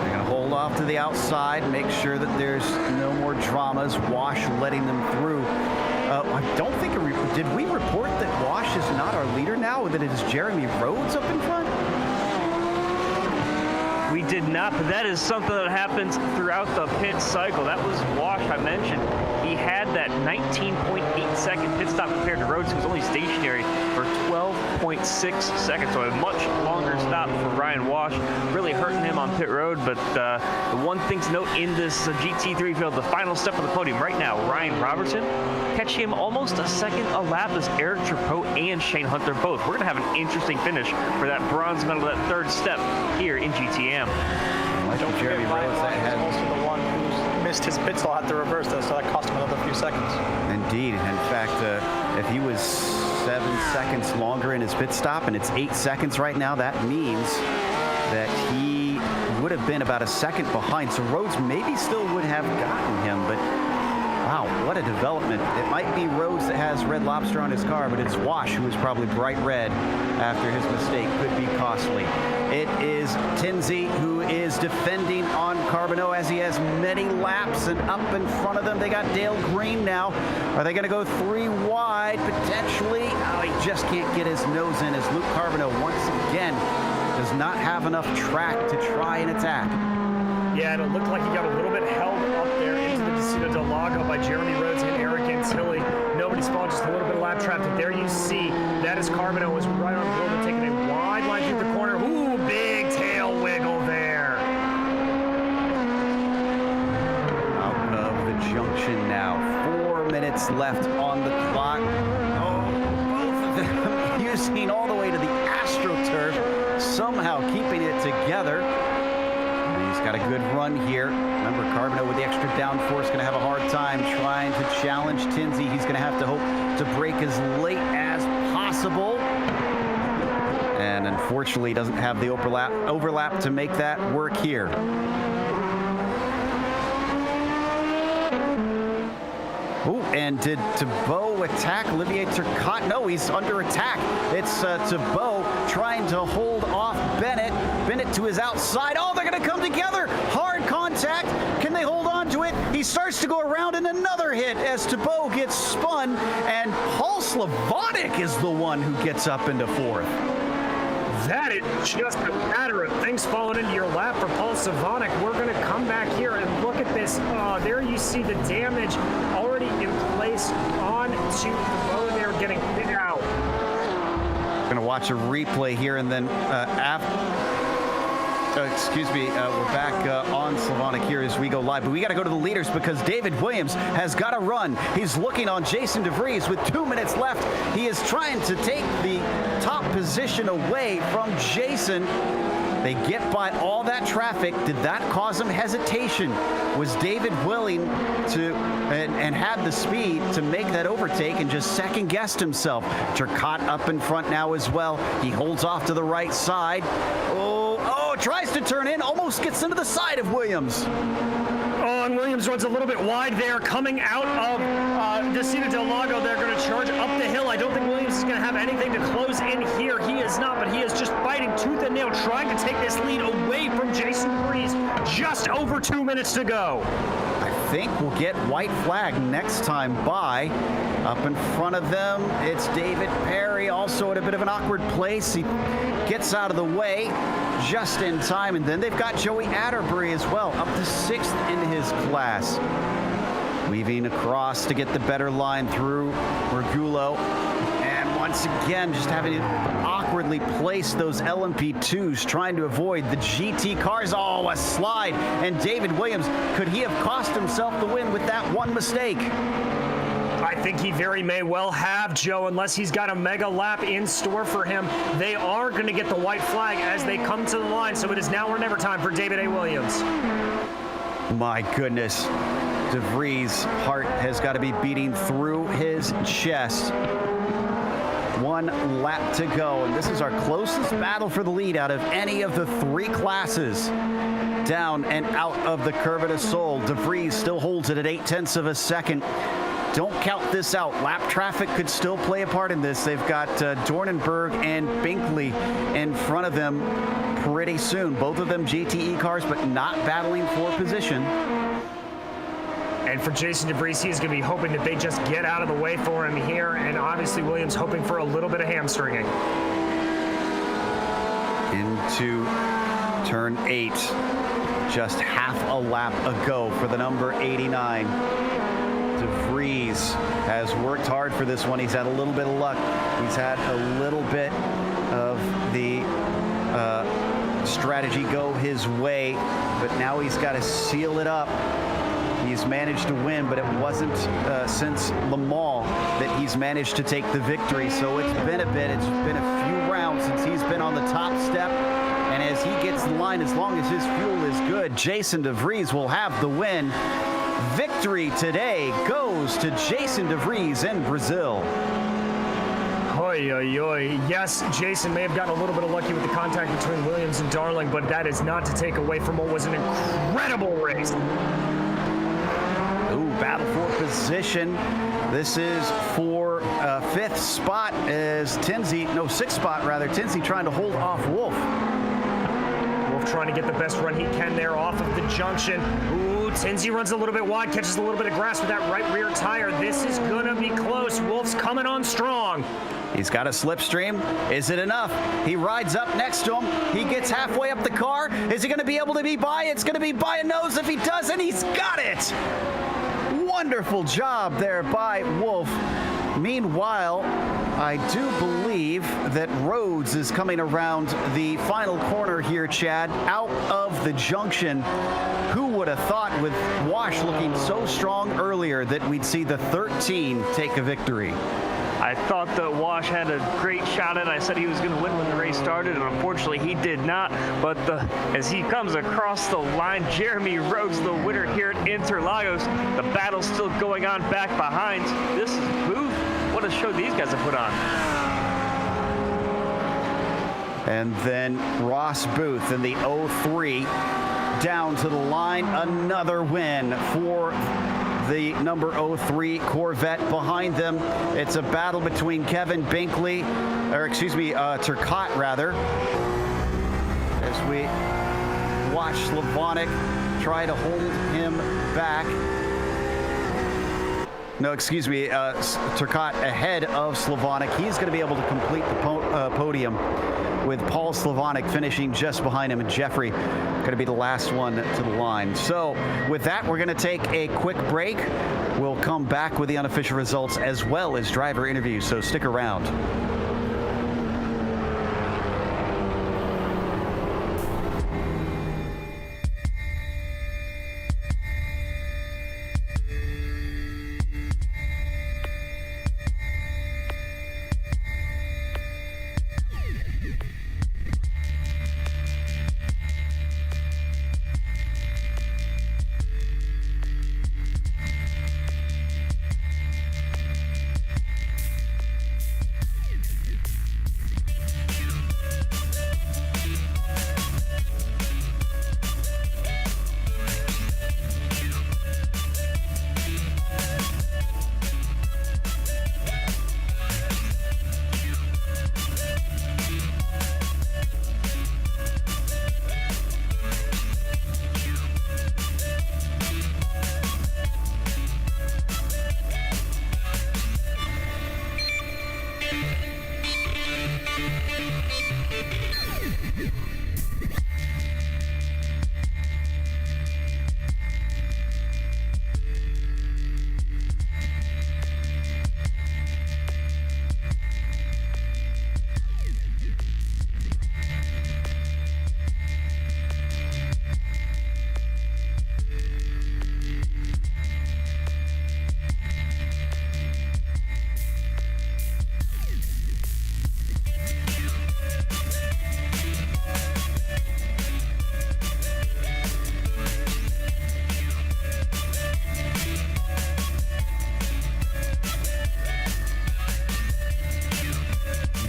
They're going to hold off to the outside, make sure that there's no more dramas. Wash letting them through. I don't think, did we report that Wash is not our leader now, that it is Jeremy Rhodes up in front? We did not, but that is something that happens throughout the pit cycle. That was Wash I mentioned. He had that 19.8 second pit stop compared to Rhodes, who was only stationary for 12.6 seconds, so a much longer stop for Ryan Wash, really hurting him on pit road. But the one thing to note in this GT3 field, the final step of the podium right now, Ryan Robertson, catch him almost a second a lap as Eric Trapeau and Shane Hunter both. We're going to have an interesting finish for that bronze medal, that third step here in GTM. Don't forget Ryan Wash is also the one who missed his pit stall, had to reverse that, so that cost him another few seconds. Indeed. In fact, if he was 7 seconds longer in his pit stop, and it's 8 seconds right now, that means that he would have been about a second behind. So Rhodes maybe still would have gotten him, but wow, what a development. It might be Rhodes that has Red Lobster on his car, but it's Wash who is probably bright red after his mistake. Could be costly. It is Tinsey who is defending on Carbonneau as he has many laps, and up in front of them they got Dale Green now. Are they going to go 3 wide potentially? Oh, he just can't get his nose in as Luke Carbonneau once again does not have enough track to try and attack. Yeah, and it looked like he got a little bit held up there into the Descida del Lago by Jeremy Rhodes and Eric Antilli. Nobody's fault, just a little bit of lap traffic. There you see, that is Carbonneau was right on board and taking a wide line through the corner. Ooh, big tail wiggle there. now. 4 minutes left on the clock. Oh, both of them using all the way to the AstroTurf, somehow keeping it together. And he's got a good run here. Remember, Carbonell with the extra downforce going to have a hard time trying to challenge Tinsey. He's going to have to hope to break as late as possible. And unfortunately, doesn't have the overlap to make that work here. Oh, and did Thibault attack Olivier Turcotte? No, he's under attack. It's Thibault trying to hold off Bennett. Bennett to his outside. Oh, they're going to come together. Hard contact. Can they hold on to it? He starts to go around in another hit as Thibault gets spun, and Paul Slavonic is the one who gets up into fourth. That is just a matter of things falling into your lap for Paul Slavonic. We're going to come back here and look at this. There you see the damage already in place onto Thibault. They're getting hit out. We're going to watch a replay here, and then we're back on Slavonic here as we go live. But we got to go to the leaders because David Williams has got to run. He's looking on Jason DeVries with 2 minutes left. He is trying to take the top position away from Jason. They get by all that traffic. Did that cause him hesitation? Was David willing to and had the speed to make that overtake and just second-guessed himself? Turcotte up in front now as well. He holds off to the right side. Tries to turn in, almost gets into the side of Williams. Oh, and Williams runs a little bit wide there. Coming out of Descida del Lago, they're going to charge up the hill. I don't think Williams is going to have anything to close in here. He is not, but he is just fighting tooth and nail, trying to take this lead away from Jason DeVries. Just over 2 minutes to go. I think we'll get white flag next time by. Up in front of them, it's David Perry, also at a bit of an awkward place. He gets out of the way just in time, and then they've got Joey Atterbury as well, up to 6th in his class. Weaving across to get the better line through Regulo. And once again, just having to awkwardly place those LMP2s, trying to avoid the GT cars. Oh, a slide. And David Williams, could he have cost himself the win with that one mistake? I think he very may well have, Joe, unless he's got a mega lap in store for him. They are going to get the white flag as they come to the line, so it is now or never time for David A. Williams. My goodness. DeVries' heart has got to be beating through his chest. 1 lap to go, and this is our closest battle for the lead out of any of the 3 classes. Down and out of the Curva del Sol. DeVries still holds it at 0.8 of a second. Don't count this out. Lap traffic could still play a part in this. They've got Dornenberg and Binkley in front of them pretty soon. Both of them GTE cars, but not battling for position. And for Jason DeVries, he's going to be hoping that they just get out of the way for him here. And obviously, Williams hoping for a little bit of hamstringing. Into turn 8. Just half a lap ago for the number 89. DeVries has worked hard for this one. He's had a little bit of luck. He's had a little bit of the strategy go his way, but now he's got to seal it up. He's managed to win, but it wasn't since Le Mans that he's managed to take the victory. So it's been a bit. It's been a few rounds since he's been on the top step. And as he gets the line, as long as his fuel is good, Jason DeVries will have the win. Victory today goes to Jason DeVries in Brazil. Oy, oy, oy. Yes, Jason may have gotten a little bit of lucky with the contact between Williams and Darling, but that is not to take away from what was an incredible race. Ooh, battle for position. This is for 5th spot as sixth spot rather. Tinsey trying to hold off Wolf. Wolf trying to get the best run he can there off of the junction. Ooh, Tinsey runs a little bit wide, catches a little bit of grass with that right rear tire. This is gonna be close. Wolf's coming on strong. He's got a slipstream. Is it enough? He rides up next to him. He gets halfway up the car. Is he going to be able to be by? It's going to be by a nose. If he doesn't, he's got it. Wonderful job there by Wolf. Meanwhile, I do believe that Rhodes is coming around the final corner here, Chad, out of the junction. Who would have thought, with Wash looking so strong earlier, that we'd see the 13 take a victory? I thought that Wash had a great shot at it. I said he was going to win when the race started, and unfortunately he did not. But as he comes across the line, Jeremy Rhodes, the winner here at Interlagos. The battle's still going on back behind. This is Booth. What a show these guys have put on. And then Ross Booth in the 03 down to the line. Another win for the number 03 Corvette. Behind them, it's a battle between Kevin Binkley, or excuse me, Turcotte rather, as we watch Slavonic try to hold him back. No, excuse me, Turcotte ahead of Slavonic. He's going to be able to complete the podium, with Paul Slavonic finishing just behind him, and Jeffrey going to be the last one to the line. So with that, we're going to take a quick break. We'll come back with the unofficial results as well as driver interviews, so stick around.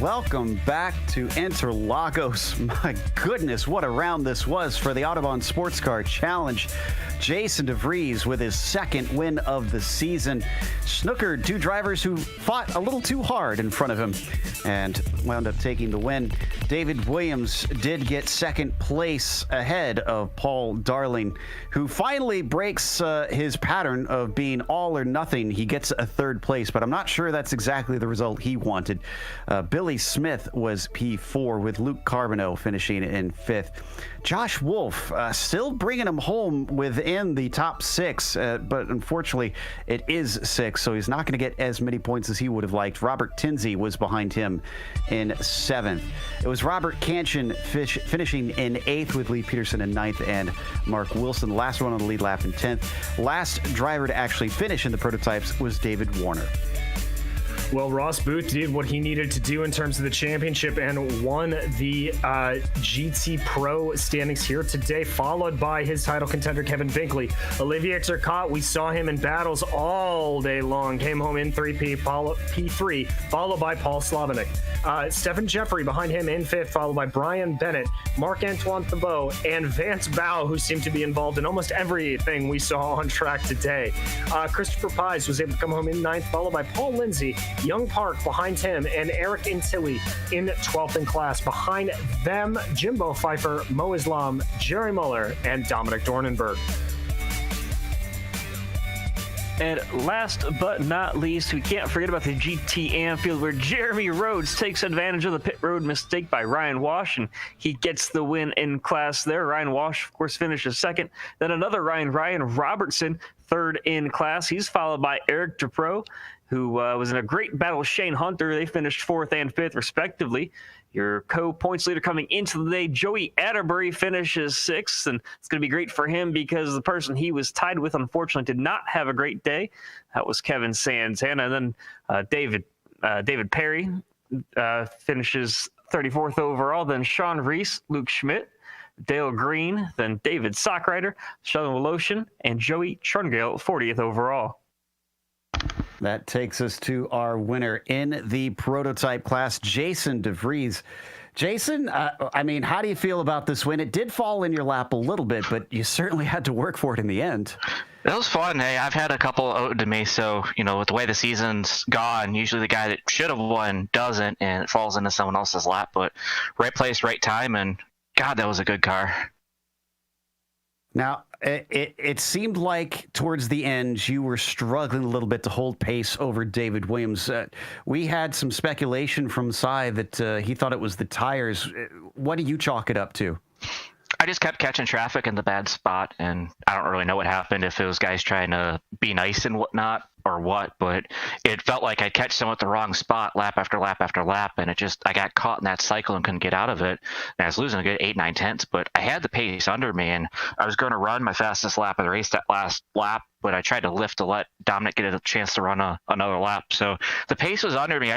Welcome back to Interlagos. My goodness, what a round this was for the Autobahn Sportscar Challenge. Jason DeVries with his second win of the season snookered two drivers who fought a little too hard in front of him and wound up taking the win. David Williams did get second place ahead of Paul Darling, who finally breaks his pattern of being all or nothing. He gets a third place, but I'm not sure that's exactly the result he wanted. Billy Smith was P4, with Luke Carbonneau finishing in fifth. Josh Wolf still bringing him home within the top six, but unfortunately it is six, so he's not going to get as many points as he would have liked. Robert Tinsey was behind him in seventh. It was Robert Canchin finishing in eighth, with Lee Peterson in ninth, and Mark Wilson, the last one on the lead lap, in 10th. Last driver to actually finish in the prototypes was David Warner. Well, Ross Booth did what he needed to do in terms of the championship and won the GT Pro standings here today, followed by his title contender, Kevin Binkley. Olivier Turcotte, we saw him in battles all day long, came home in P3, followed by Paul Slavonic. Stephen Jeffrey behind him in fifth, followed by Brian Bennett, Marc-Antoine Thibault, and Vance Bow, who seemed to be involved in almost everything we saw on track today. Christopher Pies was able to come home in ninth, followed by Paul Lindsay, Young Park behind him, and Eric Intilli in 12th in class. Behind them, Jimbo Pfeiffer, Mo Islam, Jerry Muller, and Dominic Dornenberg. And last but not least, we can't forget about the GT Anfield, where Jeremy Rhodes takes advantage of the pit road mistake by Ryan Wash, and he gets the win in class there. Ryan Wash, of course, finishes second. Then another Ryan Robertson, third in class. He's followed by Eric Dupro, who was in a great battle with Shane Hunter. They finished fourth and fifth, respectively. Your co-points leader coming into the day, Joey Atterbury, finishes sixth, and it's going to be great for him because the person he was tied with, unfortunately, did not have a great day. That was Kevin Santana. And then David Perry finishes 34th overall. Then Sean Reese, Luke Schmidt, Dale Green, then David Sockrider, Sheldon Woloshin, and Joey Trungale, 40th overall. That takes us to our winner in the prototype class, Jason DeVries. Jason, I mean, how do you feel about this win? It did fall in your lap a little bit, but you certainly had to work for it in the end. It was fun. Hey, I've had a couple owed to me, so, with the way the season's gone, usually the guy that should have won doesn't, and it falls into someone else's lap. But right place, right time, and God, that was a good car. Now, it seemed like towards the end you were struggling a little bit to hold pace over David Williams. We had some speculation from Cy that he thought it was the tires. What do you chalk it up to? I just kept catching traffic in the bad spot, and I don't really know what happened, if it was guys trying to be nice and whatnot or what, but it felt like I'd catch someone at the wrong spot lap after lap after lap, and I got caught in that cycle and couldn't get out of it. And I was losing a good 8-9 tenths, but I had the pace under me, and I was going to run my fastest lap of the race that last lap, but I tried to lift to let Dominic get a chance to run another lap. So the pace was under me.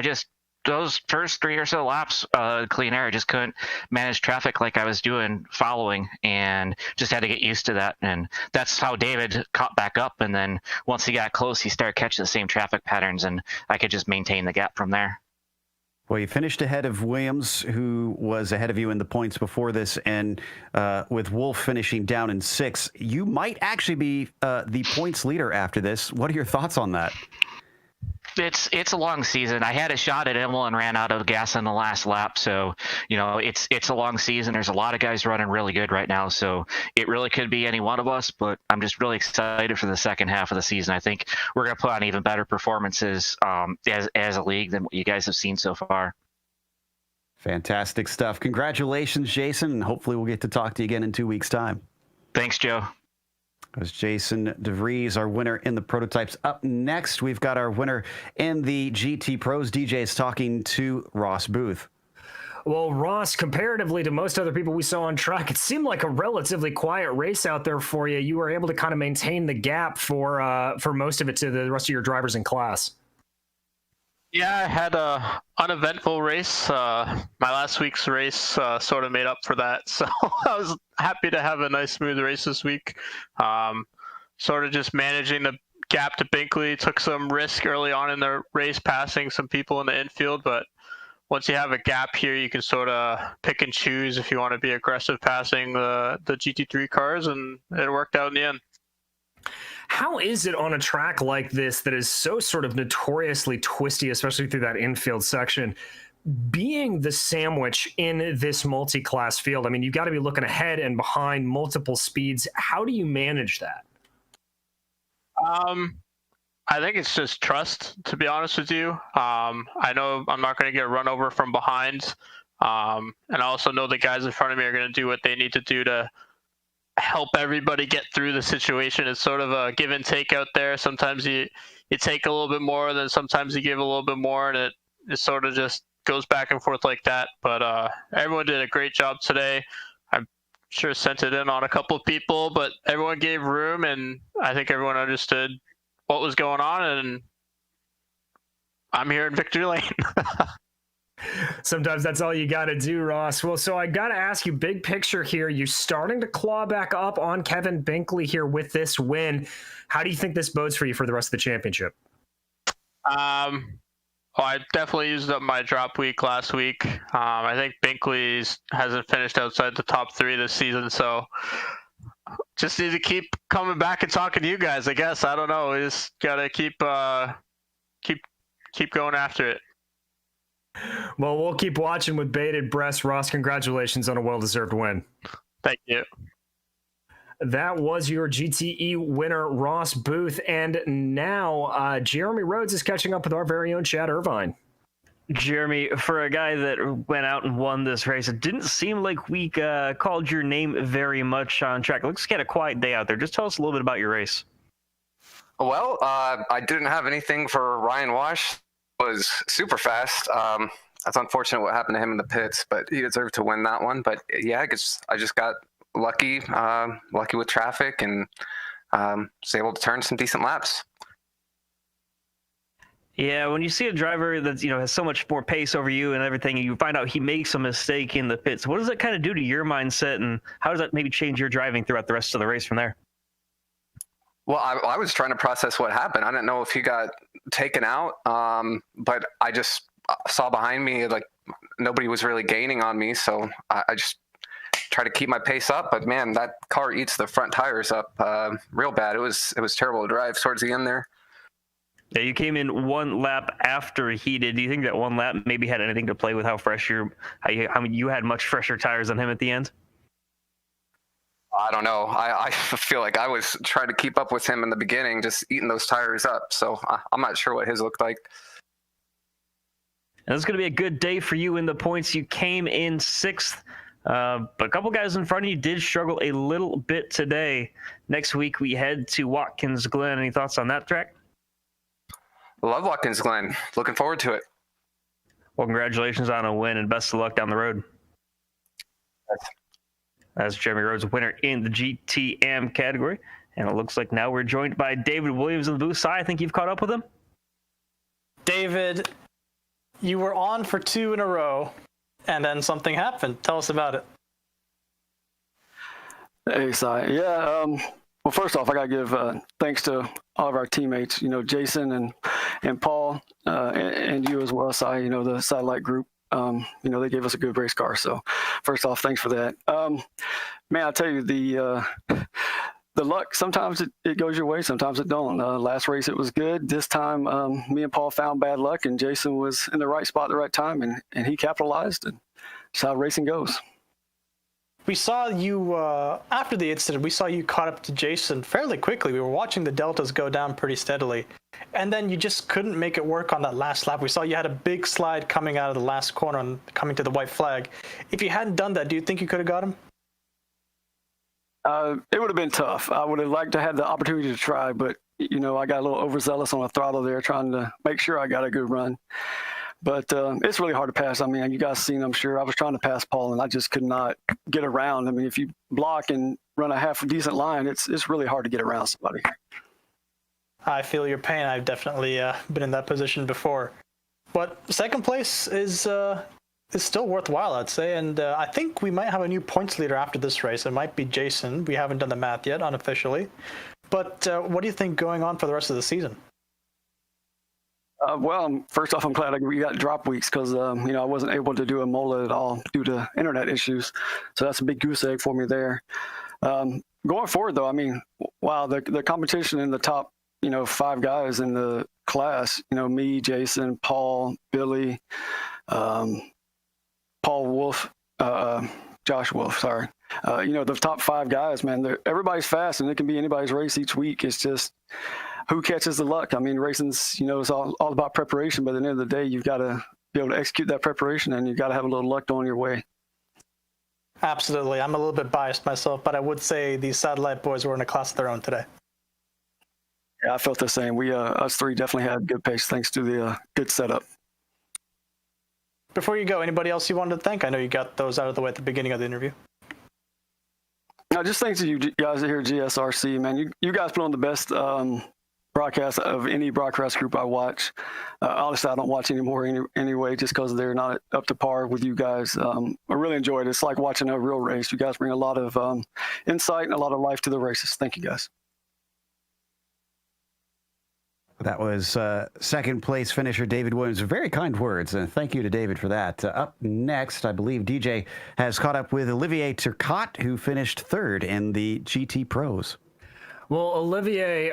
Those first 3 or so laps, clean air, I just couldn't manage traffic like I was doing following, and just had to get used to that. And that's how David caught back up. And then once he got close, he started catching the same traffic patterns, and I could just maintain the gap from there. Well, you finished ahead of Williams, who was ahead of you in the points before this, and with Wolf finishing down in 6th, you might actually be the points leader after this. What are your thoughts on that? It's a long season. I had a shot at Emil and ran out of gas on the last lap. So, it's a long season. There's a lot of guys running really good right now. So it really could be any one of us, but I'm just really excited for the second half of the season. I think we're going to put on even better performances as a league than what you guys have seen so far. Fantastic stuff. Congratulations, Jason. And hopefully we'll get to talk to you again in 2 weeks' time. Thanks, Joe. As Jason DeVries, our winner in the prototypes. Up next, we've got our winner in the GT Pros. DJ is talking to Ross Booth. Well, Ross, comparatively to most other people we saw on track, it seemed like a relatively quiet race out there for you. You were able to kind of maintain the gap for most of it to the rest of your drivers in class. Yeah, I had a uneventful race. My last week's race sort of made up for that, so I was happy to have a nice smooth race this week. Sort of just managing the gap to Binkley. Took some risk early on in the race, passing some people in the infield, but once you have a gap here, you can sort of pick and choose if you want to be aggressive passing the GT3 cars, and it worked out in the end. How is it on a track like this that is so sort of notoriously twisty, especially through that infield section, being the sandwich in this multi-class field? I mean, you've got to be looking ahead and behind multiple speeds. How do you manage that? I think it's just trust, to be honest with you. I know I'm not going to get run over from behind. And I also know the guys in front of me are going to do what they need to do to help everybody get through the situation. It's sort of a give and take out there. Sometimes you take a little bit more, then sometimes you give a little bit more, and it sort of just goes back and forth like that. But everyone did a great job today. I'm sure sent it in on a couple of people, but everyone gave room, and I think everyone understood what was going on, and I'm here in victory lane. Sometimes that's all you got to do, Ross. Well, so I got to ask you, big picture here, you're starting to claw back up on Kevin Binkley here with this win. How do you think this bodes for you for the rest of the championship? Well, I definitely used up my drop week last week. I think Binkley hasn't finished outside the top 3 this season, so just need to keep coming back and talking to you guys, I guess. I don't know. We just got to keep going after it. Well, we'll keep watching with bated breath. Ross, congratulations on a well-deserved win. Thank you. That was your GTE winner, Ross Booth. And now Jeremy Rhodes is catching up with our very own Chad Irvine. Jeremy, for a guy that went out and won this race, it didn't seem like we called your name very much on track. It looks like you had a quiet day out there. Just tell us a little bit about your race. Well, I didn't have anything for Ryan Wash. Was super fast. That's unfortunate what happened to him in the pits, but he deserved to win that one. But yeah, I just got lucky with traffic, and was able to turn some decent laps. Yeah, when you see a driver that's has so much more pace over you and everything, and you find out he makes a mistake in the pits, what does that kind of do to your mindset, and how does that maybe change your driving throughout the rest of the race from there? Well, I was trying to process what happened. I didn't know if he got taken out, but I just saw behind me like nobody was really gaining on me, so I just try to keep my pace up. But man, that car eats the front tires up real bad. It was terrible to drive towards the end there. Yeah, you came in one lap after he did. Do you think that one lap maybe had anything to play with how fresh you had much fresher tires than him at the end? I don't know. I feel like I was trying to keep up with him in the beginning, just eating those tires up. So I'm not sure what his looked like. And it's going to be a good day for you in the points. You came in 6th, but a couple guys in front of you did struggle a little bit today. Next week, we head to Watkins Glen. Any thoughts on that track? Love Watkins Glen. Looking forward to it. Well, congratulations on a win, and best of luck down the road. That's Jeremy Rhodes, winner in the GTM category. And it looks like now we're joined by David Williams in the booth. Si, I think you've caught up with him. David, you were on for 2 in a row, and then something happened. Tell us about it. Hey, Si. Yeah, well, first off, I got to give thanks to all of our teammates, Jason and Paul, and you as well, Si, the satellite group. They gave us a good race car. So first off, thanks for that. Man, I'll tell you, the luck, sometimes it goes your way, sometimes it don't. Last race, it was good. This time, me and Paul found bad luck, and Jason was in the right spot at the right time, and he capitalized, and that's how racing goes. We saw you, after the incident, we saw you caught up to Jason fairly quickly. We were watching the deltas go down pretty steadily. And then you just couldn't make it work on that last lap. We saw you had a big slide coming out of the last corner and coming to the white flag. If you hadn't done that, do you think you could have got him? It would have been tough. I would have liked to have the opportunity to try, but, I got a little overzealous on the throttle there, trying to make sure I got a good run. But it's really hard to pass. I mean, you guys seen, I'm sure. I was trying to pass Paul, and I just could not get around. I mean, if you block and run a half a decent line, it's really hard to get around somebody. I feel your pain. I've definitely been in that position before. But second place is still worthwhile, I'd say. And I think we might have a new points leader after this race. It might be Jason. We haven't done the math yet, unofficially. But what do you think going on for the rest of the season? Well, first off, I'm glad we got drop weeks because, I wasn't able to do a MOLA at all due to internet issues. So that's a big goose egg for me there. Going forward, though, I mean, wow, the competition in the top, 5 guys in the class, me, Jason, Paul, Billy, Paul Wolf, Josh Wolf, sorry. The top 5 guys, man, everybody's fast, and it can be anybody's race each week. It's just who catches the luck. I mean, racing's, it's all about preparation, but at the end of the day, you've got to be able to execute that preparation, and you've got to have a little luck going your way. Absolutely. I'm a little bit biased myself, but I would say these satellite boys were in a class of their own today. Yeah, I felt the same. We, us 3 definitely had good pace thanks to the good setup. Before you go, anybody else you wanted to thank? I know you got those out of the way at the beginning of the interview. No, just thanks to you guys here at GSRC, man. You guys put on the best broadcast of any broadcast group I watch. Honestly, I don't watch anymore anyway, just because they're not up to par with you guys. I really enjoy it. It's like watching a real race. You guys bring a lot of insight and a lot of life to the races. Thank you, guys. That was second place finisher David Williams. Very kind words. Thank you to David for that. Up next, I believe DJ has caught up with Olivier Turcotte, who finished 3rd in the GT Pros. Well, Olivier,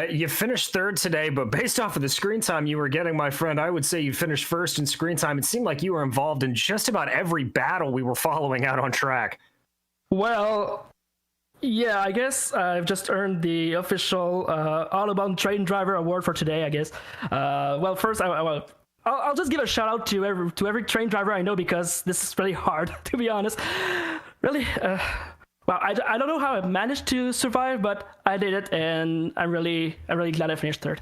you finished 3rd today, but based off of the screen time you were getting, my friend, I would say you finished 1st in screen time. It seemed like you were involved in just about every battle we were following out on track. Well, yeah, I guess I've just earned the official Autobahn Train Driver Award for today, I guess. Well, first, I'll just give a shout out to every train driver I know, because this is really hard, to be honest. Really, well, I don't know how I managed to survive, but I did it, and I'm really glad I finished third.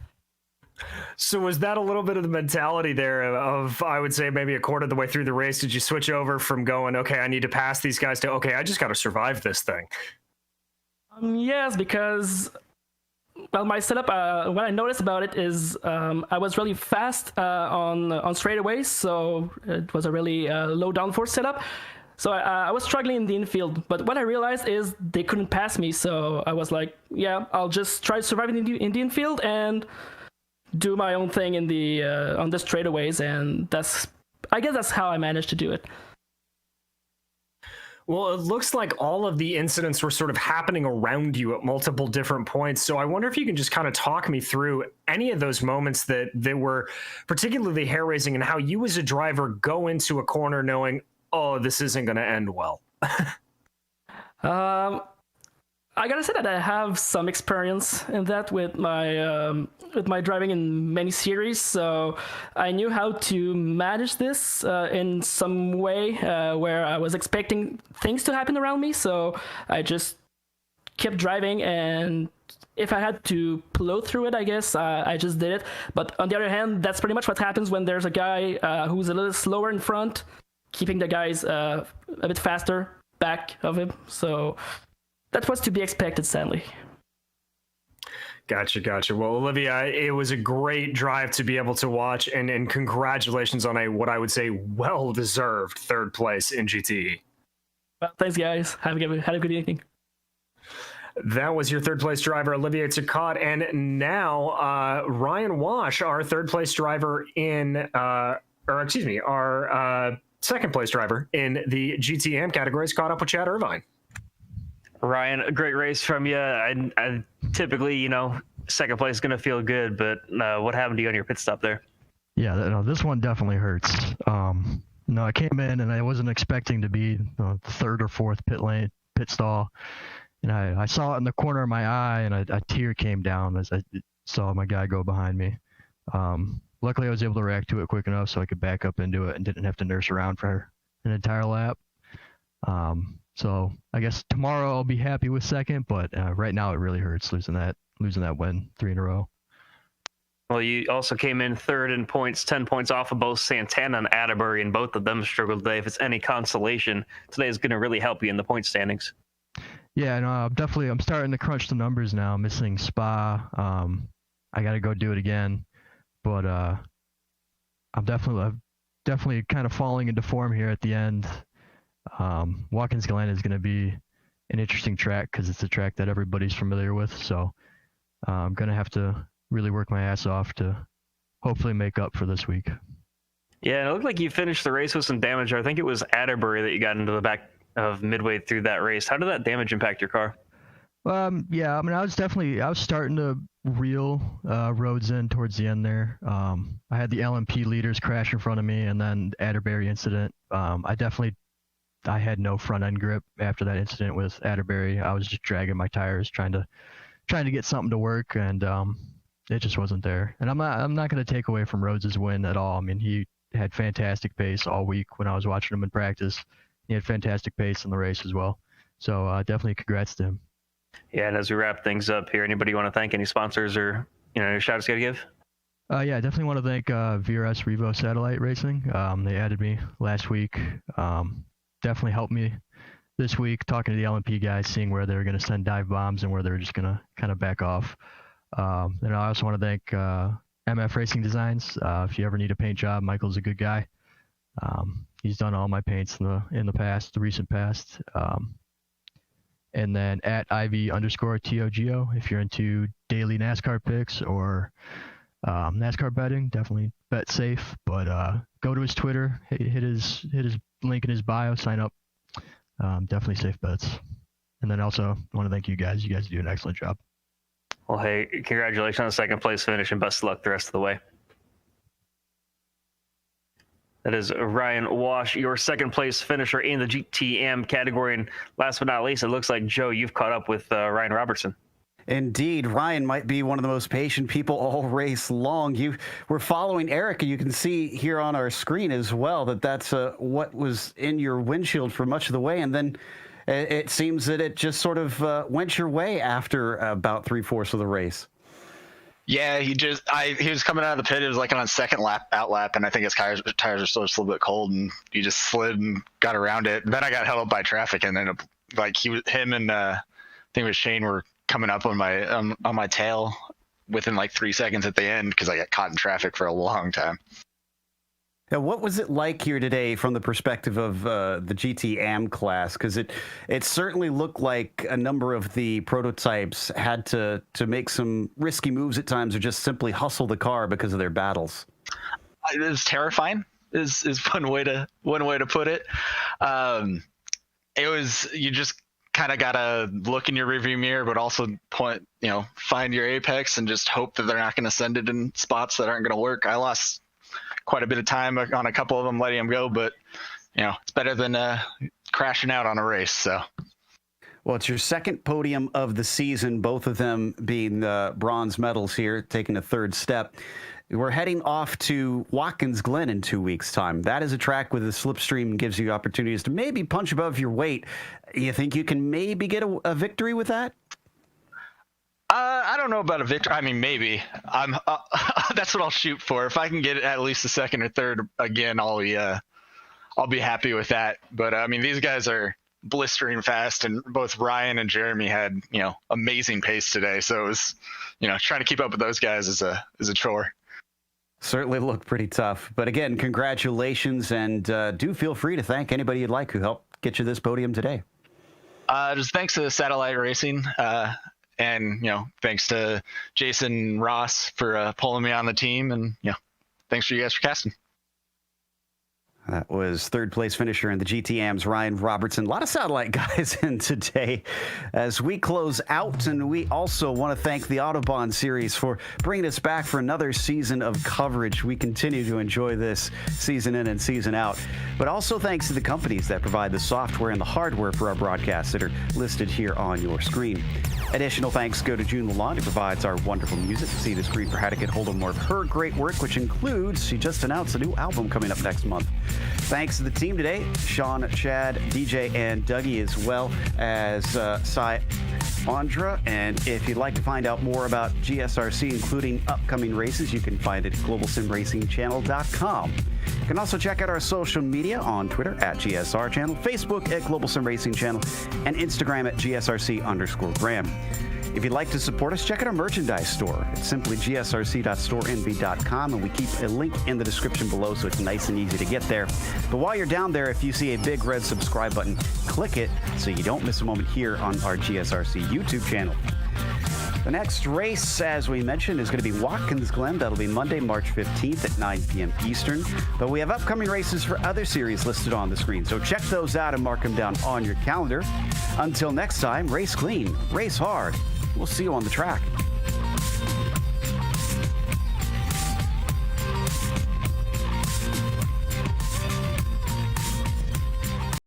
So was that a little bit of the mentality there of, I would say, maybe a quarter of the way through the race? Did you switch over from going, okay, I need to pass these guys, to, okay, I just got to survive this thing? Yes, because, well, my setup, what I noticed about it is I was really fast on straightaways, so it was a really low downforce setup. So I was struggling in the infield, but what I realized is they couldn't pass me, so I was like, yeah, I'll just try to survive in the infield and do my own thing in the on the straightaways, and I guess that's how I managed to do it. Well, it looks like all of the incidents were sort of happening around you at multiple different points. So I wonder if you can just kind of talk me through any of those moments that were particularly hair-raising, and how you as a driver go into a corner knowing, oh, this isn't going to end well. I gotta say that I have some experience in that with my driving in many series, so I knew how to manage this in some way where I was expecting things to happen around me, so I just kept driving, and if I had to plow through it, I guess I just did it. But on the other hand, that's pretty much what happens when there's a guy who's a little slower in front, keeping the guys a bit faster back of him, so that was to be expected, sadly. Gotcha. Well, Olivia, it was a great drive to be able to watch, and congratulations on what I would say, well-deserved third place in GTE. Well, thanks, guys. Have a good evening. That was your third place driver, Olivia Ticot, and now Ryan Wash, our third place driver our second place driver in the GTM category, is caught up with Chad Irvine. Ryan, a great race from you. I typically, second place is going to feel good, but what happened to you on your pit stop there? Yeah, no, this one definitely hurts. I came in and I wasn't expecting to be third or fourth pit stall, and I saw it in the corner of my eye, and a tear came down as I saw my guy go behind me. Luckily, I was able to react to it quick enough so I could back up into it and didn't have to nurse around for an entire lap. So I guess tomorrow I'll be happy with second, but right now it really hurts losing that win 3 in a row. Well, you also came in third in points, 10 points off of both Santana and Atterbury, and both of them struggled today. If it's any consolation, today is going to really help you in the point standings. Yeah, no, I'm starting to crunch the numbers now. I'm missing Spa. I got to go do it again, but I'm definitely kind of falling into form here at the end. Watkins Glen is going to be an interesting track because it's a track that everybody's familiar with. So I'm going to have to really work my ass off to hopefully make up for this week. Yeah, it looked like you finished the race with some damage. I think it was Atterbury that you got into the back of midway through that race. How did that damage impact your car? Yeah, I mean, I was starting to reel roads in towards the end there. I had the LMP leaders crash in front of me, and then the Atterbury incident. I had no front end grip after that incident with Atterbury. I was just dragging my tires, trying to get something to work, and it just wasn't there. And I'm not going to take away from Rhodes' win at all. I mean, he had fantastic pace all week when I was watching him in practice. He had fantastic pace in the race as well. So definitely congrats to him. Yeah, and as we wrap things up here, anybody you want to thank, any sponsors or shout outs you got to give? Yeah, definitely want to thank VRS Revo Satellite Racing. They added me last week. Definitely helped me this week talking to the LMP guys, seeing where they were going to send dive bombs and where they were just going to kind of back off. And I also want to thank MF Racing Designs. If you ever need a paint job, Michael's a good guy. He's done all my paints in the recent past. And then at IV_TOGO, if you're into daily NASCAR picks or NASCAR betting, definitely bet safe. But go to his Twitter, hit his link in his bio, sign up. Definitely safe bets. And then also I want to thank you guys. You guys do an excellent job. Well, hey, congratulations on the second place finish, and best of luck the rest of the way. That is Ryan Wash, your second place finisher in the GTM category. And last but not least, it looks like, Joe, you've caught up with Ryan Robertson. Indeed, Ryan might be one of the most patient people all race long. You were following Eric, and you can see here on our screen as well that that's what was in your windshield for much of the way. And then It seems that it just sort of went your way after about 3/4 of the race. Yeah, he was coming out of the pit. It was like on his second out lap, and I think his tires are still just a little bit cold, and he just slid and got around it. Then I got held up by traffic, and then like him and I think it was Shane were coming up on my tail within like 3 seconds at the end because I got caught in traffic for a long time. Now, what was it like here today from the perspective of the GT Am class? Because it certainly looked like a number of the prototypes had to make some risky moves at times or just simply hustle the car because of their battles. It was terrifying is one way to put it. It was, you just kind of got to look in your rearview mirror, but also find your apex and just hope that they're not going to send it in spots that aren't going to work. I lost quite a bit of time on a couple of them, letting them go, but it's better than crashing out on a race. So, well, it's your second podium of the season, both of them being bronze medals here, taking a third step. We're heading off to Watkins Glen in 2 weeks' time. That is a track with a slipstream and gives you opportunities to maybe punch above your weight. You think you can maybe get a victory with that? I don't know about a victory. I mean, maybe. That's what I'll shoot for. If I can get at least a second or third again, I'll be happy with that. But I mean, these guys are blistering fast, and both Ryan and Jeremy had amazing pace today. So it was trying to keep up with those guys is a chore. Certainly looked pretty tough. But again, congratulations, and do feel free to thank anybody you'd like who helped get you this podium today. Just thanks to Satellite Racing. And, thanks to Jason Ross for pulling me on the team. And, thanks for you guys for casting. That was third place finisher in the GTM's Ryan Robertson. A lot of satellite guys in today as we close out. And we also want to thank the Autobahn series for bringing us back for another season of coverage. We continue to enjoy this season in and season out. But also thanks to the companies that provide the software and the hardware for our broadcasts that are listed here on your screen. Additional thanks go to June Lalonde, who provides our wonderful music. See the screen for how to get hold of more of her great work, which includes, she just announced a new album coming up next month. Thanks to the team today, Sean, Chad, DJ, and Dougie, as well as Cy, Andra. And if you'd like to find out more about GSRC, including upcoming races, you can find it at globalsimracingchannel.com. You can also check out our social media on Twitter at GSR Channel, Facebook at Global Sim Racing Channel, and Instagram at GSRC_Graham. If you'd like to support us, check out our merchandise store. It's simply gsrc.storenv.com, and we keep a link in the description below so it's nice and easy to get there. But while you're down there, if you see a big red subscribe button, click it so you don't miss a moment here on our GSRC YouTube channel. The next race, as we mentioned, is going to be Watkins Glen. That'll be Monday, March 15th at 9 p.m. Eastern. But we have upcoming races for other series listed on the screen, so check those out and mark them down on your calendar. Until next time, race clean, race hard. We'll see you on the track.